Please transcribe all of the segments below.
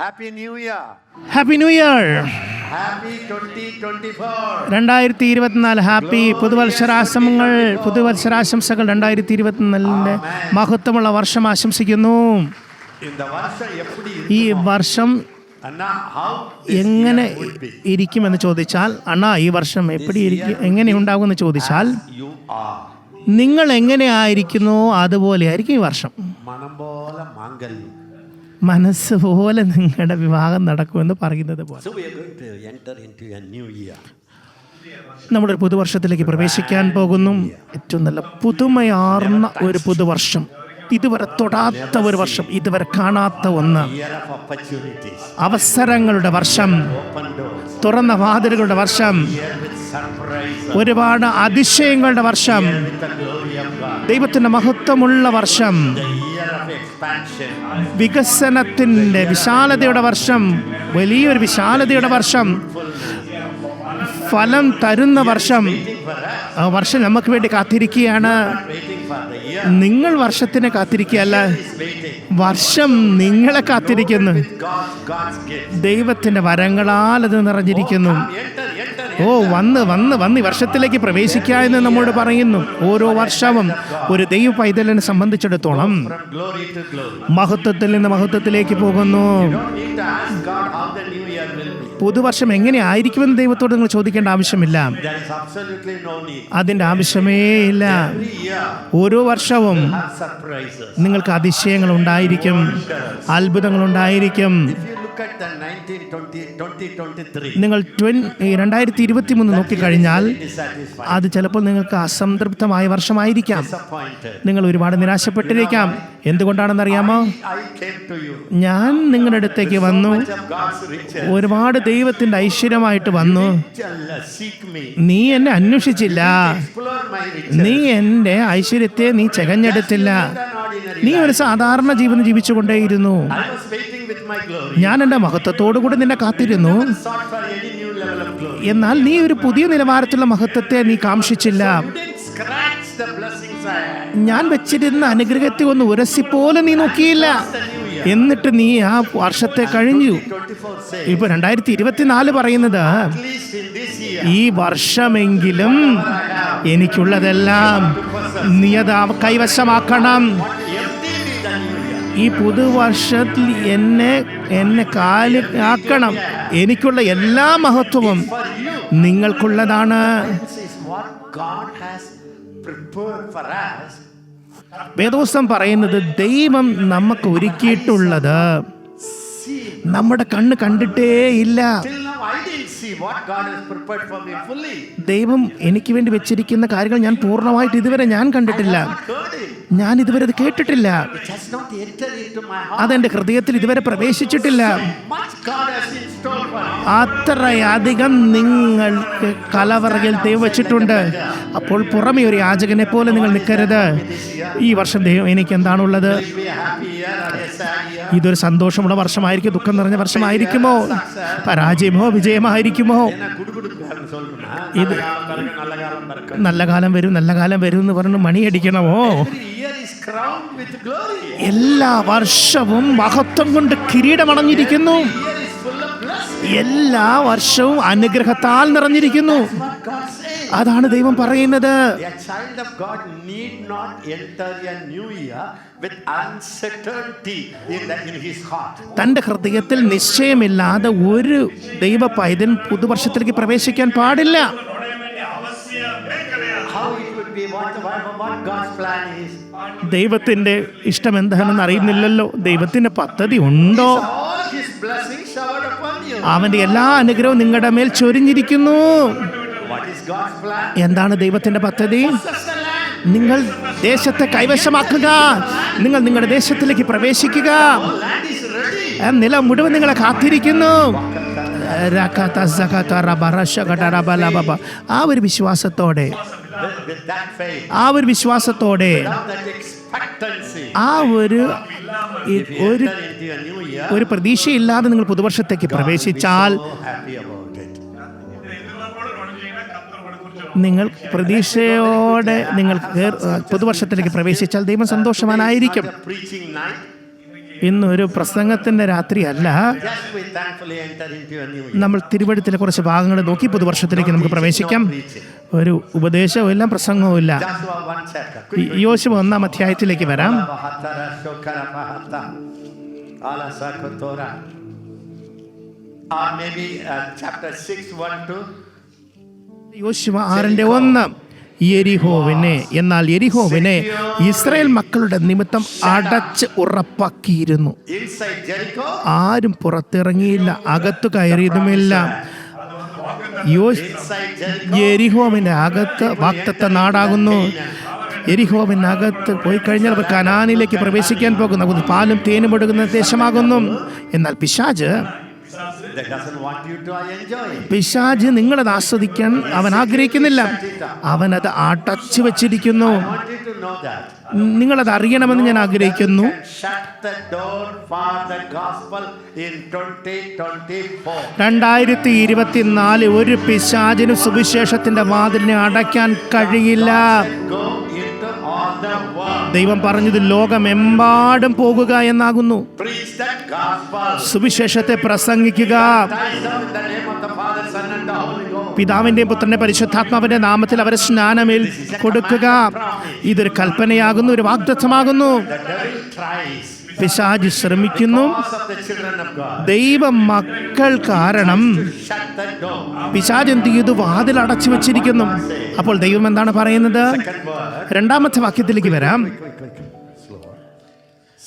Happy New Year. Happy new year. Happy 2024. 2024 happy പുതുവത്സരാശംസകൾ. 2024 മഹത്വമുള്ള വർഷം ആശംസിക്കുന്നു. இந்த வருஷம் எப்படி ഈ വർഷം அண்ணா how എങ്ങനെ would be ഇരിക്കുമെന്ന് ചോദിച്ചാൽ, അണ്ണാ ഈ വർഷം എങ്ങനെ ഉണ്ടാകുമെന്ന് ചോദിച്ചാൽ, you are നിങ്ങൾ എങ്ങനെയായിരിക്കുന്നു അതുപോലെ ആയിരിക്കും ഈ വർഷം. മനം പോലെ മാംഗല്യം, മനസ്സ് പോലെ നിങ്ങളുടെ വിവാഹം നടക്കുമെന്ന് പറയുന്നത് പോലെ. so we are going to enter into a new year. നമ്മളൊരു പുതുവർഷത്തിലേക്ക് പ്രവേശിക്കാൻ പോകുന്നു. ഏറ്റവും നല്ല പുതുമയാർന്ന ഒരു പുതുവർഷം, ഇതുവരെ തൊടാത്ത ഒരു വർഷം, ഇതുവരെ കാണാത്ത ഒന്ന്, Year of opportunities, അവസരങ്ങളുടെ വർഷം, open doors, തുറന്ന വാതിലുകളുടെ വർഷം, year with surprise, ഒരുപാട് അതിശയങ്ങളുടെ വർഷം, with the glory of God, ദൈവത്തിൻ്റെ മഹത്വമുള്ള വർഷം, the year of expansion, വികസനത്തിൻ്റെ വിശാലതയുടെ വർഷം, വലിയൊരു വിശാലതയുടെ വർഷം, ഫലം തരുന്ന വർഷം. ആ വർഷം നമുക്ക് വേണ്ടി കാത്തിരിക്കുകയാണ്. waiting for the year, നിങ്ങൾ വർഷത്തിനെ കാത്തിരിക്കുകയല്ല, is waiting. വർഷം നിങ്ങളെ കാത്തിരിക്കുന്നു. God's gift. ദൈവത്തിൻ്റെ വരങ്ങളാൽ അത് നിറഞ്ഞിരിക്കുന്നു. Enter. ഓ വന്ന് ഈ വർഷത്തിലേക്ക് പ്രവേശിക്കുക എന്ന് നമ്മോട് പറയുന്നു. ഓരോ വർഷവും ഒരു ദൈവ പൈതലിനെ സംബന്ധിച്ചിടത്തോളം From glory to glory. മഹത്വത്തിൽ നിന്ന് മഹത്വത്തിലേക്ക് പോകുന്നു. Don't need to ask God how the new year will be. പുതുവർഷം എങ്ങനെ ആയിരിക്കുമെന്ന് ദൈവത്തോട് നിങ്ങൾ ചോദിക്കേണ്ട ആവശ്യമില്ല. There is absolutely no need. അതിൻ്റെ ആവശ്യമേ ഇല്ല. Every year ഓരോ വർഷവും have surprises. നിങ്ങൾക്ക് അതിശയങ്ങൾ ഉണ്ടായിരിക്കും, അത്ഭുതങ്ങൾ ഉണ്ടായിരിക്കും. If you look at the 2023, നിങ്ങൾ 2023 നോക്കിക്കഴിഞ്ഞാൽ dissatisfied, അത് ചിലപ്പോൾ നിങ്ങൾക്ക് അസംതൃപ്തമായ വർഷമായിരിക്കാം. disappointed, നിങ്ങൾ ഒരുപാട് നിരാശപ്പെട്ടിരിക്കാം. എന്തുകൊണ്ടാണെന്നറിയാമോ? I came to you. ഞാൻ നിങ്ങളുടെ അടുത്തേക്ക് വന്നു, Much of God's riches. ഒരുപാട് ദൈവത്തിൻ്റെ ഐശ്വര്യമായിട്ട് വന്നു. Seek me. നീ എന്നെ അന്വേഷിച്ചില്ല, Explore my riches. നീ എൻ്റെ ഐശ്വര്യത്തെ നീ ചകഞ്ഞെടുത്തില്ല. An ordinary നീ ഒരു സാധാരണ ജീവനം ജീവിച്ചുകൊണ്ടേയിരുന്നു. I was waiting with my glory. ഞാൻ എൻ്റെ മഹത്വത്തോടുകൂടി നിന്നെ കാത്തിരുന്നു. Sought for any new level of glory. എന്നാൽ നീ ഒരു പുതിയ നിലവാരത്തിലുള്ള മഹത്വത്തെ നീ കാംക്ഷിച്ചില്ല. You didn't scratch the blessings I had. ഞാൻ വെച്ചിരുന്ന അനുഗ്രഹത്തെ ഒന്ന് ഉരസിപ്പോലെ നീ നോക്കിയില്ല. The new year. എന്നിട്ട് നീ ആ വർഷത്തെ കഴിഞ്ഞു. 2024 says, ഇപ്പൊ 2024 പറയുന്നത്, at least in this year, ഈ വർഷമെങ്കിലും എനിക്കുള്ളതെല്ലാം നീ അത് കൈവശമാക്കണം. empty me the new year. ഈ പുതുവർഷത്തിൽ എന്നെ കാല് ആക്കണം. എനിക്കുള്ള എല്ലാ മഹത്വവും For you, നിങ്ങൾക്കുള്ളതാണ്. this is what God has prepared for us. വേദോസ്തം പറയുന്നത്, ദൈവം നമുക്ക് ഒരുക്കിയിട്ടുള്ളത് നമ്മുടെ കണ്ണ് കണ്ടിട്ടേ ഇല്ല. Till now, I didn't see what God has prepared for me fully. ദൈവം എനിക്ക് വേണ്ടി വെച്ചിരിക്കുന്ന കാര്യങ്ങൾ ഞാൻ പൂർണ്ണമായിട്ട് ഇതുവരെ ഞാൻ കണ്ടിട്ടില്ല. I have not heard it. ഞാൻ ഇതുവരെ അത് കേട്ടിട്ടില്ല. It has not entered into my heart. അതെന്റെ ഹൃദയത്തിൽ ഇതുവരെ പ്രവേശിച്ചിട്ടില്ല. Much God has in store for me. അത്രയധികം നിങ്ങൾക്ക് കലവറയിൽ ദൈവം വെച്ചിട്ടുണ്ട്. അപ്പോൾ പുറമെ ഒരു യാചകനെ പോലെ നിങ്ങൾ നിൽക്കരുത്. ഈ വർഷം ദൈവം എനിക്ക് എന്താണുള്ളത്? Will be a happy year or a sad year? ഇതൊരു സന്തോഷമുള്ള വർഷമായിരിക്കും, ദുഃഖം നിറഞ്ഞ വർഷമായിരിക്കുമോ, പരാജയമോ വിജയമായിരിക്കുമോ? என்ன குடுகுடுக்காரன்னு சொல்லணுமா? இது- நல்ல காலம் பிறக்கும். നല്ല കാലം വരും എന്ന് പറഞ്ഞ് മണിയടിക്കണമോ? Every year is crowned with glory. എല്ലാ വർഷവും മഹത്വം കൊണ്ട് കിരീടമണഞ്ഞിരിക്കുന്നു. Year is full of blessing. എല്ലാ വർഷവും അനുഗ്രഹത്താൽ നിറഞ്ഞിരിക്കുന്നു. What God says. അതാണ് ദൈവം പറയുന്നത്. A child of God need not enter a new year with uncertainty in his heart. തൻ്റെ ഹൃദയത്തിൽ നിശ്ചയമില്ലാതെ ഒരു ദൈവ പൈതൻ പുതുവർഷത്തിലേക്ക് പ്രവേശിക്കാൻ പാടില്ല. How it would be, what God's plan is. ദൈവത്തിൻ്റെ ഇഷ്ടം എന്താണെന്ന് അറിയുന്നില്ലല്ലോ. ദൈവത്തിൻ്റെ പദ്ധതി ഉണ്ടോ? All his blessings showered upon you. അവൻ്റെ എല്ലാ അനുഗ്രഹവും നിങ്ങളുടെ മേൽ ചൊരിഞ്ഞിരിക്കുന്നു. What is God's plan? എന്താണ് ദൈവത്തിൻ്റെ പദ്ധതി? Possess the land. നിങ്ങൾ ദേശത്തെ കൈവശമാക്കുക. നിങ്ങൾ നിങ്ങളുടെ ദേശത്തിലേക്ക് പ്രവേശിക്കുക. Land is ready. ആ നിലം മുഴുവൻ നിങ്ങളെ കാത്തിരിക്കുന്നു. ആ ഒരു വിശ്വാസത്തോടെ, With that faith, ആ ഒരു വിശ്വാസത്തോടെ, without that expectancy, ആ ഒരു if you ഒരു enter into a new year, ഒരു പ്രതീക്ഷയില്ലാതെ നിങ്ങൾ പുതുവർഷത്തേക്ക് God will be പ്രവേശിച്ചാൽ so happy about it. നിങ്ങൾ പ്രതീക്ഷയോടെ നിങ്ങൾ പുതുവർഷത്തിലേക്ക് പ്രവേശിച്ചാൽ ദൈവം സന്തോഷവാനായിരിക്കും. Preaching night, ഇന്നൊരു പ്രസംഗത്തിന്റെ രാത്രിയല്ല. Just we thankfully enter into a new year. നമ്മൾ തിരുവഴുത്തിലെ കുറച്ച് ഭാഗങ്ങൾ നോക്കി പുതുവർഷത്തിലേക്ക് നമുക്ക് പ്രവേശിക്കാം. ഒരു ഉപദേശവും ഇല്ല, പ്രസംഗവും ഇല്ല. Joshua 1 chapter. യോശുവ 1-ാം അധ്യായത്തിലേക്ക് വരാം. Or maybe chapter 6, 1-2. യോശുവ 6:1. എന്നാൽ യെരിഹോവിനെ ഇസ്രായേൽ മക്കളുടെ നിമിത്തം അടച്ച് ഉറപ്പാക്കിയിരുന്നു. Inside Jericho, ആരും പുറത്തിറങ്ങിയില്ല, അകത്തു കയറിയതുമില്ല. inside Jericho, യെരിഹോവിന്റെ അകത്ത് വാഗ്ദത്ത നാടാകുന്നു. യെരിഹോവിനകത്ത് പോയി കഴിഞ്ഞാൽ അവർ കനാനിലേക്ക് പ്രവേശിക്കാൻ പോകുന്നു. പാലും തേനും ഒഴുകുന്ന ദേശമാകുന്നു. എന്നാൽ പിശാച് that doesn't want you to enjoy. പിശാച് നിങ്ങളത് ആസ്വദിക്കാൻ അവൻ ആഗ്രഹിക്കുന്നില്ല. അവനത് അടച്ചു വെച്ചിരിക്കുന്നു. I want you to know that. നിങ്ങളത് അറിയണമെന്ന് ഞാൻ ആഗ്രഹിക്കുന്നു. Shut the door for the gospel in 2024. 2024 ഒരു പിശാചിനും സുവിശേഷത്തിന്റെ വാതിലിനെ അടയ്ക്കാൻ കഴിയില്ല. Go into all the world. ദൈവം പറഞ്ഞത് ലോകമെമ്പാടും പോകുക എന്നാകുന്നു. Preach that gospel. സുവിശേഷത്തെ പ്രസംഗിക്കുക. Baptize them in the name of the Father, Son and the Holy Ghost. പിതാവിന്റെയും പുത്രന്റെ പരിശുദ്ധാത്മാവിന്റെ നാമത്തിൽ അവരെ സ്നാനമേൽ കൊടുക്കുക. ഇതൊരു കൽപ്പനയാകുന്നു, ഒരു വാഗ്ദത്തമാകുന്നു. The devil tries. പിശാച് ശ്രമിക്കുന്നു. Because of the children of God. ദൈവ മക്കൾ കാരണം Shut the door. പിശാച് എന്ത് ചെയ്തു? വാതിൽ അടച്ചു വെച്ചിരിക്കുന്നു. അപ്പോൾ ദൈവം എന്താണ് പറയുന്നത്? Second word. 2-ാമത്തെ വാക്യത്തിലേക്ക് വരാം. Slower.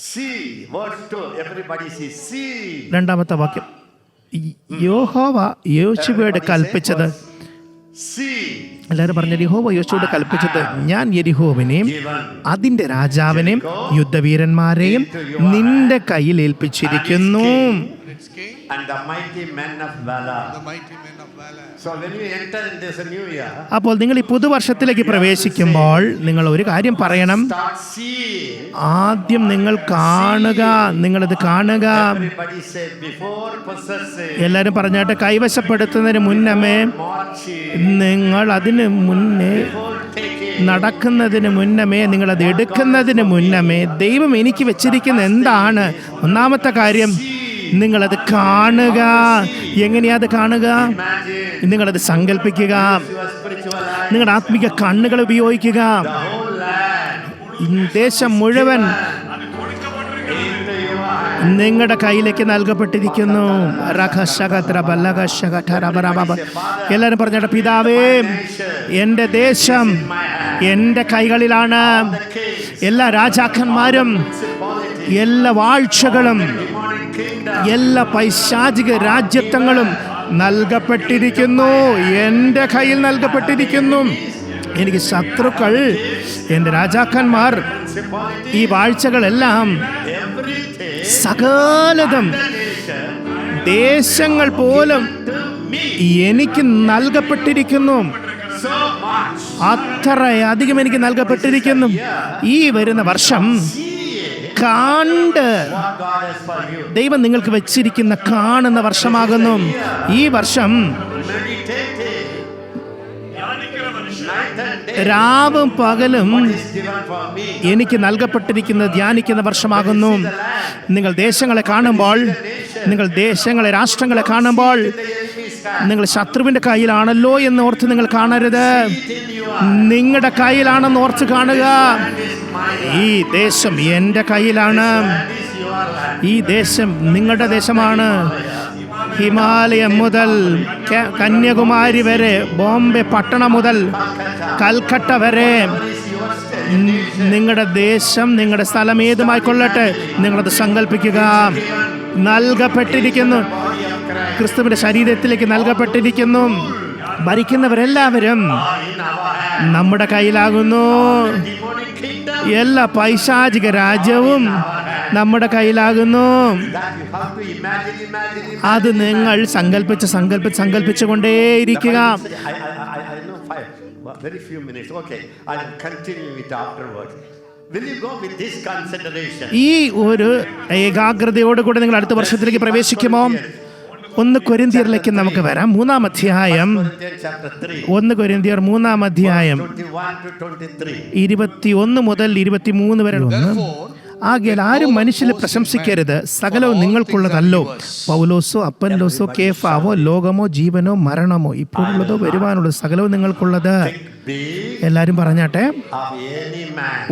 See, verse 2. Everybody see. See. 2-ാമത്തെ വാക്യം. യഹോവ യോശുവയോട് കൽപ്പിച്ചത്. See. എല്ലാവരും പറഞ്ഞു, യഹോവ യോശുവയോട് കൽപ്പിച്ചത്, ഞാൻ യെരിഹോവിനെയും അതിന്റെ രാജാവിനെയും യുദ്ധവീരന്മാരെയും നിന്റെ കയ്യിൽ ഏൽപ്പിച്ചിരിക്കുന്നു. And the mighty men of valor. So when you enter in this new year, അപ്പോൾ നിങ്ങൾ ഈ പുതുവർഷത്തിലേക്ക് പ്രവേശിക്കുമ്പോൾ നിങ്ങൾ ഒരു കാര്യം പറയണം. start seeing. ആദ്യം നിങ്ങൾ കാണുക, നിങ്ങളിത് കാണുക. Everybody say before possessing. എല്ലാവരും പറഞ്ഞാട്ടെ, കൈവശപ്പെടുത്തുന്നതിന് മുന്നമേ, Marching. നിങ്ങൾ അതിന് മുന്നേ Before taking. നടക്കുന്നതിന് മുന്നമേ, നിങ്ങളത് എടുക്കുന്നതിന് മുന്നമേ ദൈവം എനിക്ക് വെച്ചിരിക്കുന്ന എന്താണ്? ഒന്നാമത്തെ കാര്യം, നിങ്ങളത് കാണുക. എങ്ങനെയാ അത് കാണുക? Imagine നിങ്ങളത് സങ്കല്പിക്കുക. your spiritual life. നിങ്ങളുടെ ആത്മീക കണ്ണുകൾ ഉപയോഗിക്കുക. The whole land ഈ ദേശം മുഴുവൻ into your hand. നിങ്ങളുടെ കയ്യിലേക്ക് നൽകപ്പെട്ടിരിക്കുന്നു. എല്ലാവരും പറഞ്ഞാട്ടെ, പിതാവേ, എൻ്റെ ദേശം എൻ്റെ കൈകളിലാണ്. എല്ലാ രാജാക്കന്മാരും, എല്ലാ വാഴ്ചകളും, എല്ലാ പൈശാചിക രാജ്യത്വങ്ങളും നൽകപ്പെട്ടിരിക്കുന്നു, എൻ്റെ കയ്യിൽ നൽകപ്പെട്ടിരിക്കുന്നു. എനിക്ക് ശത്രുക്കൾ, എൻ്റെ രാജാക്കന്മാർ, ഈ വാഴ്ചകളെല്ലാം, സകലതും, ദേശങ്ങൾ പോലും എനിക്ക് നൽകപ്പെട്ടിരിക്കുന്നു. അത്രയധികം എനിക്ക് നൽകപ്പെട്ടിരിക്കുന്നു. ഈ വരുന്ന വർഷം കണ്ട് ദൈവം നിങ്ങൾക്ക് വെച്ചിരിക്കുന്ന കാണുന്ന വർഷമാകുന്നു. ഈ വർഷം രാവും പകലും എനിക്ക് നൽകപ്പെട്ടിരിക്കുന്ന ധ്യാനിക്കുന്ന വർഷമാകുന്നു. നിങ്ങൾ ദേശങ്ങളെ കാണുമ്പോൾ, നിങ്ങൾ ദേശങ്ങളെ, രാഷ്ട്രങ്ങളെ കാണുമ്പോൾ, നിങ്ങൾ ശത്രുവിന്റെ കയ്യിലാണല്ലോ എന്ന് ഓർത്ത് നിങ്ങൾ കാണരുത്. നിങ്ങളുടെ കയ്യിലാണെന്ന് ഓർത്ത് കാണുക. ഈ ദേശം എൻ്റെ കയ്യിലാണ്. ഈ ദേശം നിങ്ങളുടെ ദേശമാണ്. ഹിമാലയം മുതൽ കന്യാകുമാരി വരെ, ബോംബെ പട്ടണം മുതൽ കൽക്കട്ട വരെ, നിങ്ങളുടെ ദേശം, നിങ്ങളുടെ സ്ഥലം ഏതുമായിക്കൊള്ളട്ടെ, നിങ്ങളത് സങ്കല്പിക്കുക. നൽകപ്പെട്ടിരിക്കുന്നു. ക്രിസ്തുവിന്റെ ശരീരത്തിലേക്ക് നൽകപ്പെട്ടിരിക്കുന്നു. ഭരിക്കുന്നവരെല്ലാവരും നമ്മുടെ കയ്യിലാകുന്നു. എല്ലാ പൈശാചിക രാജ്യവും നമ്മുടെ കയ്യിലാകുന്നു. അത് നിങ്ങൾ സങ്കല്പിച്ചുകൊണ്ടേയിരിക്കുക. Very few minutes. Okay, I'll continue it afterwards. Will you go with this consideration? ഈ ഒരു ഏകാഗ്രതയോടുകൂടി നിങ്ങൾ അടുത്ത വർഷത്തിലേക്ക് പ്രവേശിക്കുമോ? 1 കൊരിന്ത്യരിലേക്ക് നമുക്ക് വരാം. 3-ാം അധ്യായം. 1 കൊരിന്ത്യർ 3-ാം അധ്യായം 21 മുതൽ 23 വരെ. ആകയാൽ ആരും മനുഷ്യരെ പ്രശംസിക്കരുത്, സകലവും നിങ്ങൾക്കുള്ളതല്ലോ. പൗലോസോ അപ്പല്ലോസോ കേഫാവോ ലോകമോ ജീവനോ മരണമോ ഇപ്പോഴുള്ളതോ വരുവാനുള്ളതോ സകലവും നിങ്ങൾക്കുള്ളത്. എല്ലാരും പറഞ്ഞാട്ടെ,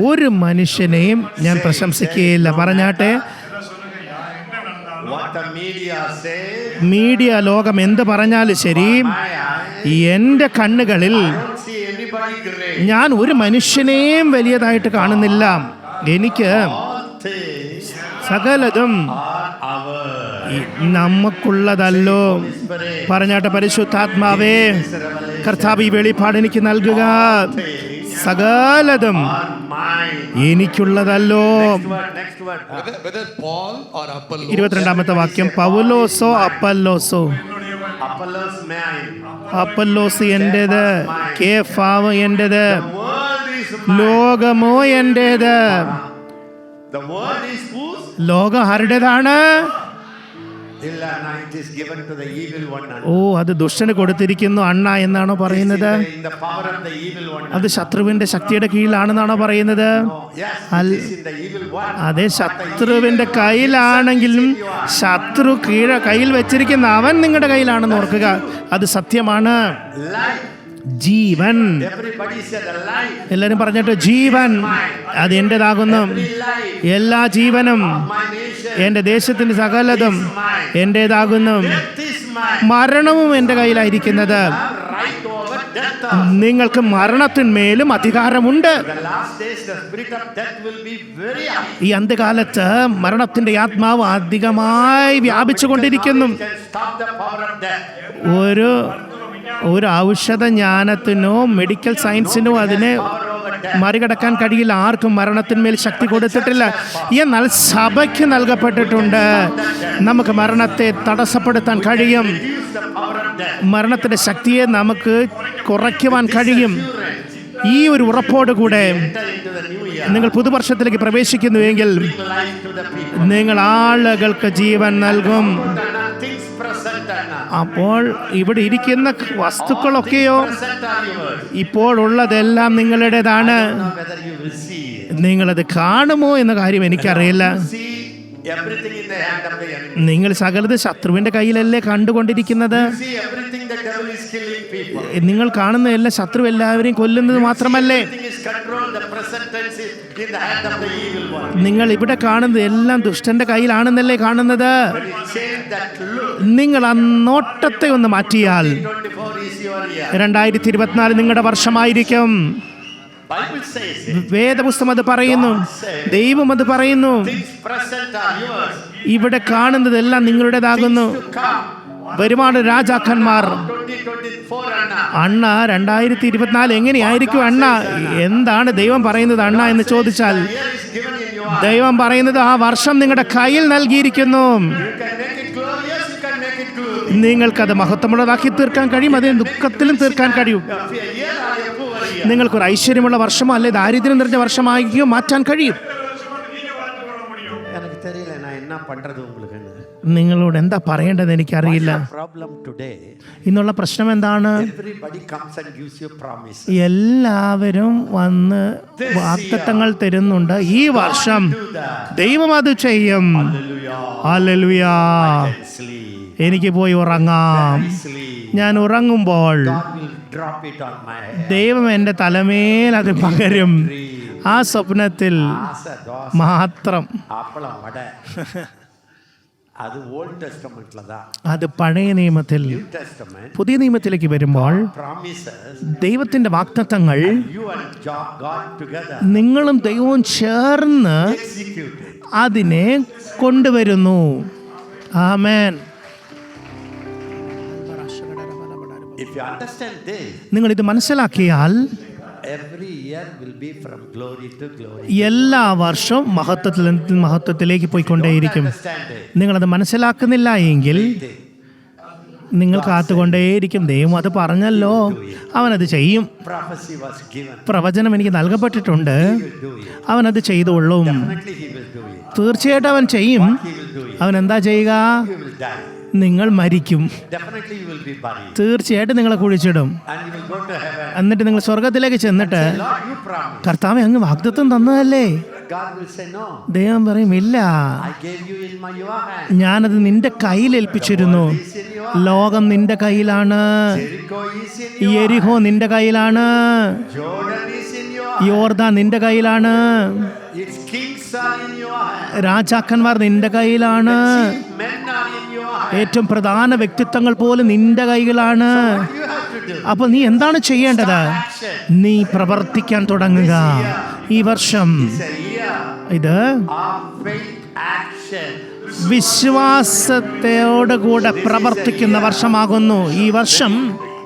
ഒരു മനുഷ്യനെയും ഞാൻ പ്രശംസിക്കുകയില്ല. പറഞ്ഞാട്ടെ, മീഡിയ ലോകം എന്ത് പറഞ്ഞാലും ശരി, എൻ്റെ കണ്ണുകളിൽ ഞാൻ ഒരു മനുഷ്യനെയും വലിയതായിട്ട് കാണുന്നില്ല. എനിക്ക് സകലതും നമുക്കുള്ളതല്ലോ. പറഞ്ഞാട്ടെ, പരിശുദ്ധാത്മാവേ, കർത്താവ് ഈ വെളിപ്പാട് എനിക്ക് നൽകുക. സകലതും എനിക്കുള്ളതല്ലോ. 22-ാമത്തെ വാക്യം, പൗലോസോ അപ്പല്ലോസോ. അപ്പല്ലോസ് എന്റേത്, കേഫാവ് എന്റേത്, ലോകമോ എന്റേത്. ലോകം ആരുടേതാണ്? ഓ, അത് ദുഷ്ടന് കൊടുത്തിരിക്കുന്നു അണ്ണ എന്നാണോ പറയുന്നത്? അത് ശത്രുവിന്റെ ശക്തിയുടെ കീഴിലാണെന്നാണോ പറയുന്നത്? അതെ, ശത്രുവിന്റെ കയ്യിലാണെങ്കിലും ശത്രു കയ്യിൽ വെച്ചിരിക്കുന്ന അവൻ നിങ്ങളുടെ കയ്യിലാണെന്ന് ഓർക്കുക. അത് സത്യമാണ്. ജീവൻ, എല്ലാരും പറഞ്ഞിട്ട്, ജീവൻ അത് എന്റേതാകുന്നു. എല്ലാ ജീവനും, എൻ്റെ ദേശത്തിന്റെ സകലതും എന്റേതാകുന്നു. മരണവും എൻ്റെ കയ്യിലായിരിക്കുന്നത്. നിങ്ങൾക്ക് മരണത്തിന്മേലും അധികാരമുണ്ട്. ഈ അന്ത്യകാലത്ത് മരണത്തിന്റെ ആത്മാവ് അധികമായി വ്യാപിച്ചുകൊണ്ടിരിക്കുന്നു. ഒരു ഔഷധ ജ്ഞാനത്തിനോ മെഡിക്കൽ സയൻസിനോ അതിനെ മറികടക്കാൻ കഴിയില്ല. ആർക്കും മരണത്തിന്മേൽ ശക്തി കൊടുത്തിട്ടില്ല. എന്നാൽ സഭയ്ക്ക് നൽകപ്പെട്ടിട്ടുണ്ട്. നമുക്ക് മരണത്തെ തടസ്സപ്പെടുത്താൻ കഴിയും. മരണത്തിന്റെ ശക്തിയെ നമുക്ക് കുറയ്ക്കുവാൻ കഴിയും. ഈ ഒരു ഉറപ്പോടുകൂടെ നിങ്ങൾ പുതുവർഷത്തിലേക്ക് പ്രവേശിക്കുന്നുവെങ്കിൽ നിങ്ങൾ ആളുകൾക്ക് ജീവൻ നൽകും. അപ്പോൾ ഇവിടെ ഇരിക്കുന്ന വസ്തുക്കളൊക്കെയോ ഇപ്പോഴുള്ളതെല്ലാം നിങ്ങളുടേതാണ്. നിങ്ങളത് കാണുമോ എന്ന കാര്യം എനിക്കറിയില്ല. നിങ്ങൾ സകലത് ശത്രുവിന്റെ കയ്യിലല്ലേ കണ്ടുകൊണ്ടിരിക്കുന്നത്. നിങ്ങൾ കാണുന്ന എല്ലാ ശത്രു എല്ലാവരെയും കൊല്ലുന്നത് മാത്രമല്ലേ? നിങ്ങൾ ഇവിടെ കാണുന്നത് എല്ലാം ദുഷ്ടന്റെ കയ്യിലാണെന്നല്ലേ കാണുന്നത്. നിങ്ങൾ ആ നോട്ടത്തെ ഒന്ന് മാറ്റിയാൽ 2024 നിങ്ങളുടെ വർഷമായിരിക്കും. വേദപുസ്തകം അത് പറയുന്നു, ദൈവം അത് പറയുന്നു. ഇവിടെ കാണുന്നതെല്ലാം നിങ്ങളുടേതാകുന്നു. ഒരുപാട് രാജാക്കന്മാർ. അണ്ണ 2024 എങ്ങനെയായിരിക്കും അണ്ണ? എന്താണ് ദൈവം പറയുന്നത് അണ്ണ എന്ന് ചോദിച്ചാൽ, ദൈവം പറയുന്നത് ആ വർഷം നിങ്ങളുടെ കയ്യിൽ നൽകിയിരിക്കുന്നു. നിങ്ങൾക്കത് മഹത്വമുള്ളതാക്കി തീർക്കാൻ കഴിയും. അതേ ദുഃഖത്തിലും തീർക്കാൻ കഴിയും. നിങ്ങൾക്കൊരു ഐശ്വര്യമുള്ള വർഷമോ അല്ലെ ദാരിദ്ര്യം നിറഞ്ഞ വർഷമാക്കിയോ മാറ്റാൻ കഴിയും. നിങ്ങളോട് എന്താ പറയേണ്ടത് എനിക്കറിയില്ല. ഇന്നുള്ള പ്രശ്നം എന്താണ്? എല്ലാവരും വന്ന് വാഗ്ദത്തങ്ങൾ തരുന്നുണ്ട്. ഈ വർഷം ദൈവം അത് ചെയ്യും. ഹല്ലേലൂയ. എനിക്ക് പോയി ഉറങ്ങാം. ഞാൻ ഉറങ്ങുമ്പോൾ ദൈവം എൻ്റെ തലമേൽ അത് പകരും. ആ സ്വപ്നത്തിൽ മാത്രം. അത് പഴയ നിയമത്തിൽ. പുതിയ നിയമത്തിലേക്ക് വരുമ്പോൾ ദൈവത്തിന്റെ വാഗ്ദത്തങ്ങൾ നിങ്ങളും ദൈവവും ചേർന്ന് അതിനെ കൊണ്ടുവരുന്നു. ആമേൻ. നിങ്ങൾ ഇത് മനസ്സിലാക്കിയാൽ എല്ലാ വർഷവും മഹത്വത്തിൽ മഹത്വത്തിലേക്ക് പോയിക്കൊണ്ടേയിരിക്കും. നിങ്ങളത് മനസ്സിലാക്കുന്നില്ല എങ്കിൽ നിങ്ങൾ കാത്തുകൊണ്ടേയിരിക്കും. ദൈവം അത് പറഞ്ഞല്ലോ, അവനത് ചെയ്യും. പ്രവചനം എനിക്ക് നൽകപ്പെട്ടിട്ടുണ്ട്, അവനത് ചെയ്തോളും. തീർച്ചയായിട്ടും അവൻ ചെയ്യും. അവൻ എന്താ ചെയ്യുക? നിങ്ങൾ മരിക്കും. തീർച്ചയായിട്ടും നിങ്ങളെ കുഴിച്ചിടും. എന്നിട്ട് നിങ്ങൾ സ്വർഗത്തിലേക്ക് ചെന്നിട്ട്, കർത്താവേ അങ്ങ് വാഗ്ദത്തം തന്നതല്ലേ, God will say, no, ദൈവം പറയും ഇല്ല, I gave you in your hand. ഞാനത് നിന്റെ കയ്യിൽ ഏൽപ്പിച്ചിരുന്നു. Is in your hand. ലോകം നിന്റെ കയ്യിലാണ്, Jericho is in your hand. യെരിഹോ നിന്റെ കയ്യിലാണ്, Jordan is in your hand. യോർദാൻ നിന്റെ കയ്യിലാണ്, Its kings are in your hand. രാജാക്കന്മാർ നിന്റെ കയ്യിലാണ്, Chief men are in your hand. ഏറ്റവും പ്രധാന വ്യക്തിത്വങ്ങൾ പോലും നിന്റെ കൈകളാണ്. What you have to do? അപ്പോൾ നീ എന്താണ് ചെയ്യേണ്ടത്? Action. നീ പ്രവർത്തിക്കാൻ തുടങ്ങുക. ഈ വർഷം It's a year ഇത് of faith action. വിശ്വാസത്തോടുകൂടെ പ്രവർത്തിക്കുന്ന വർഷമാകുന്നു. ഈ വർഷം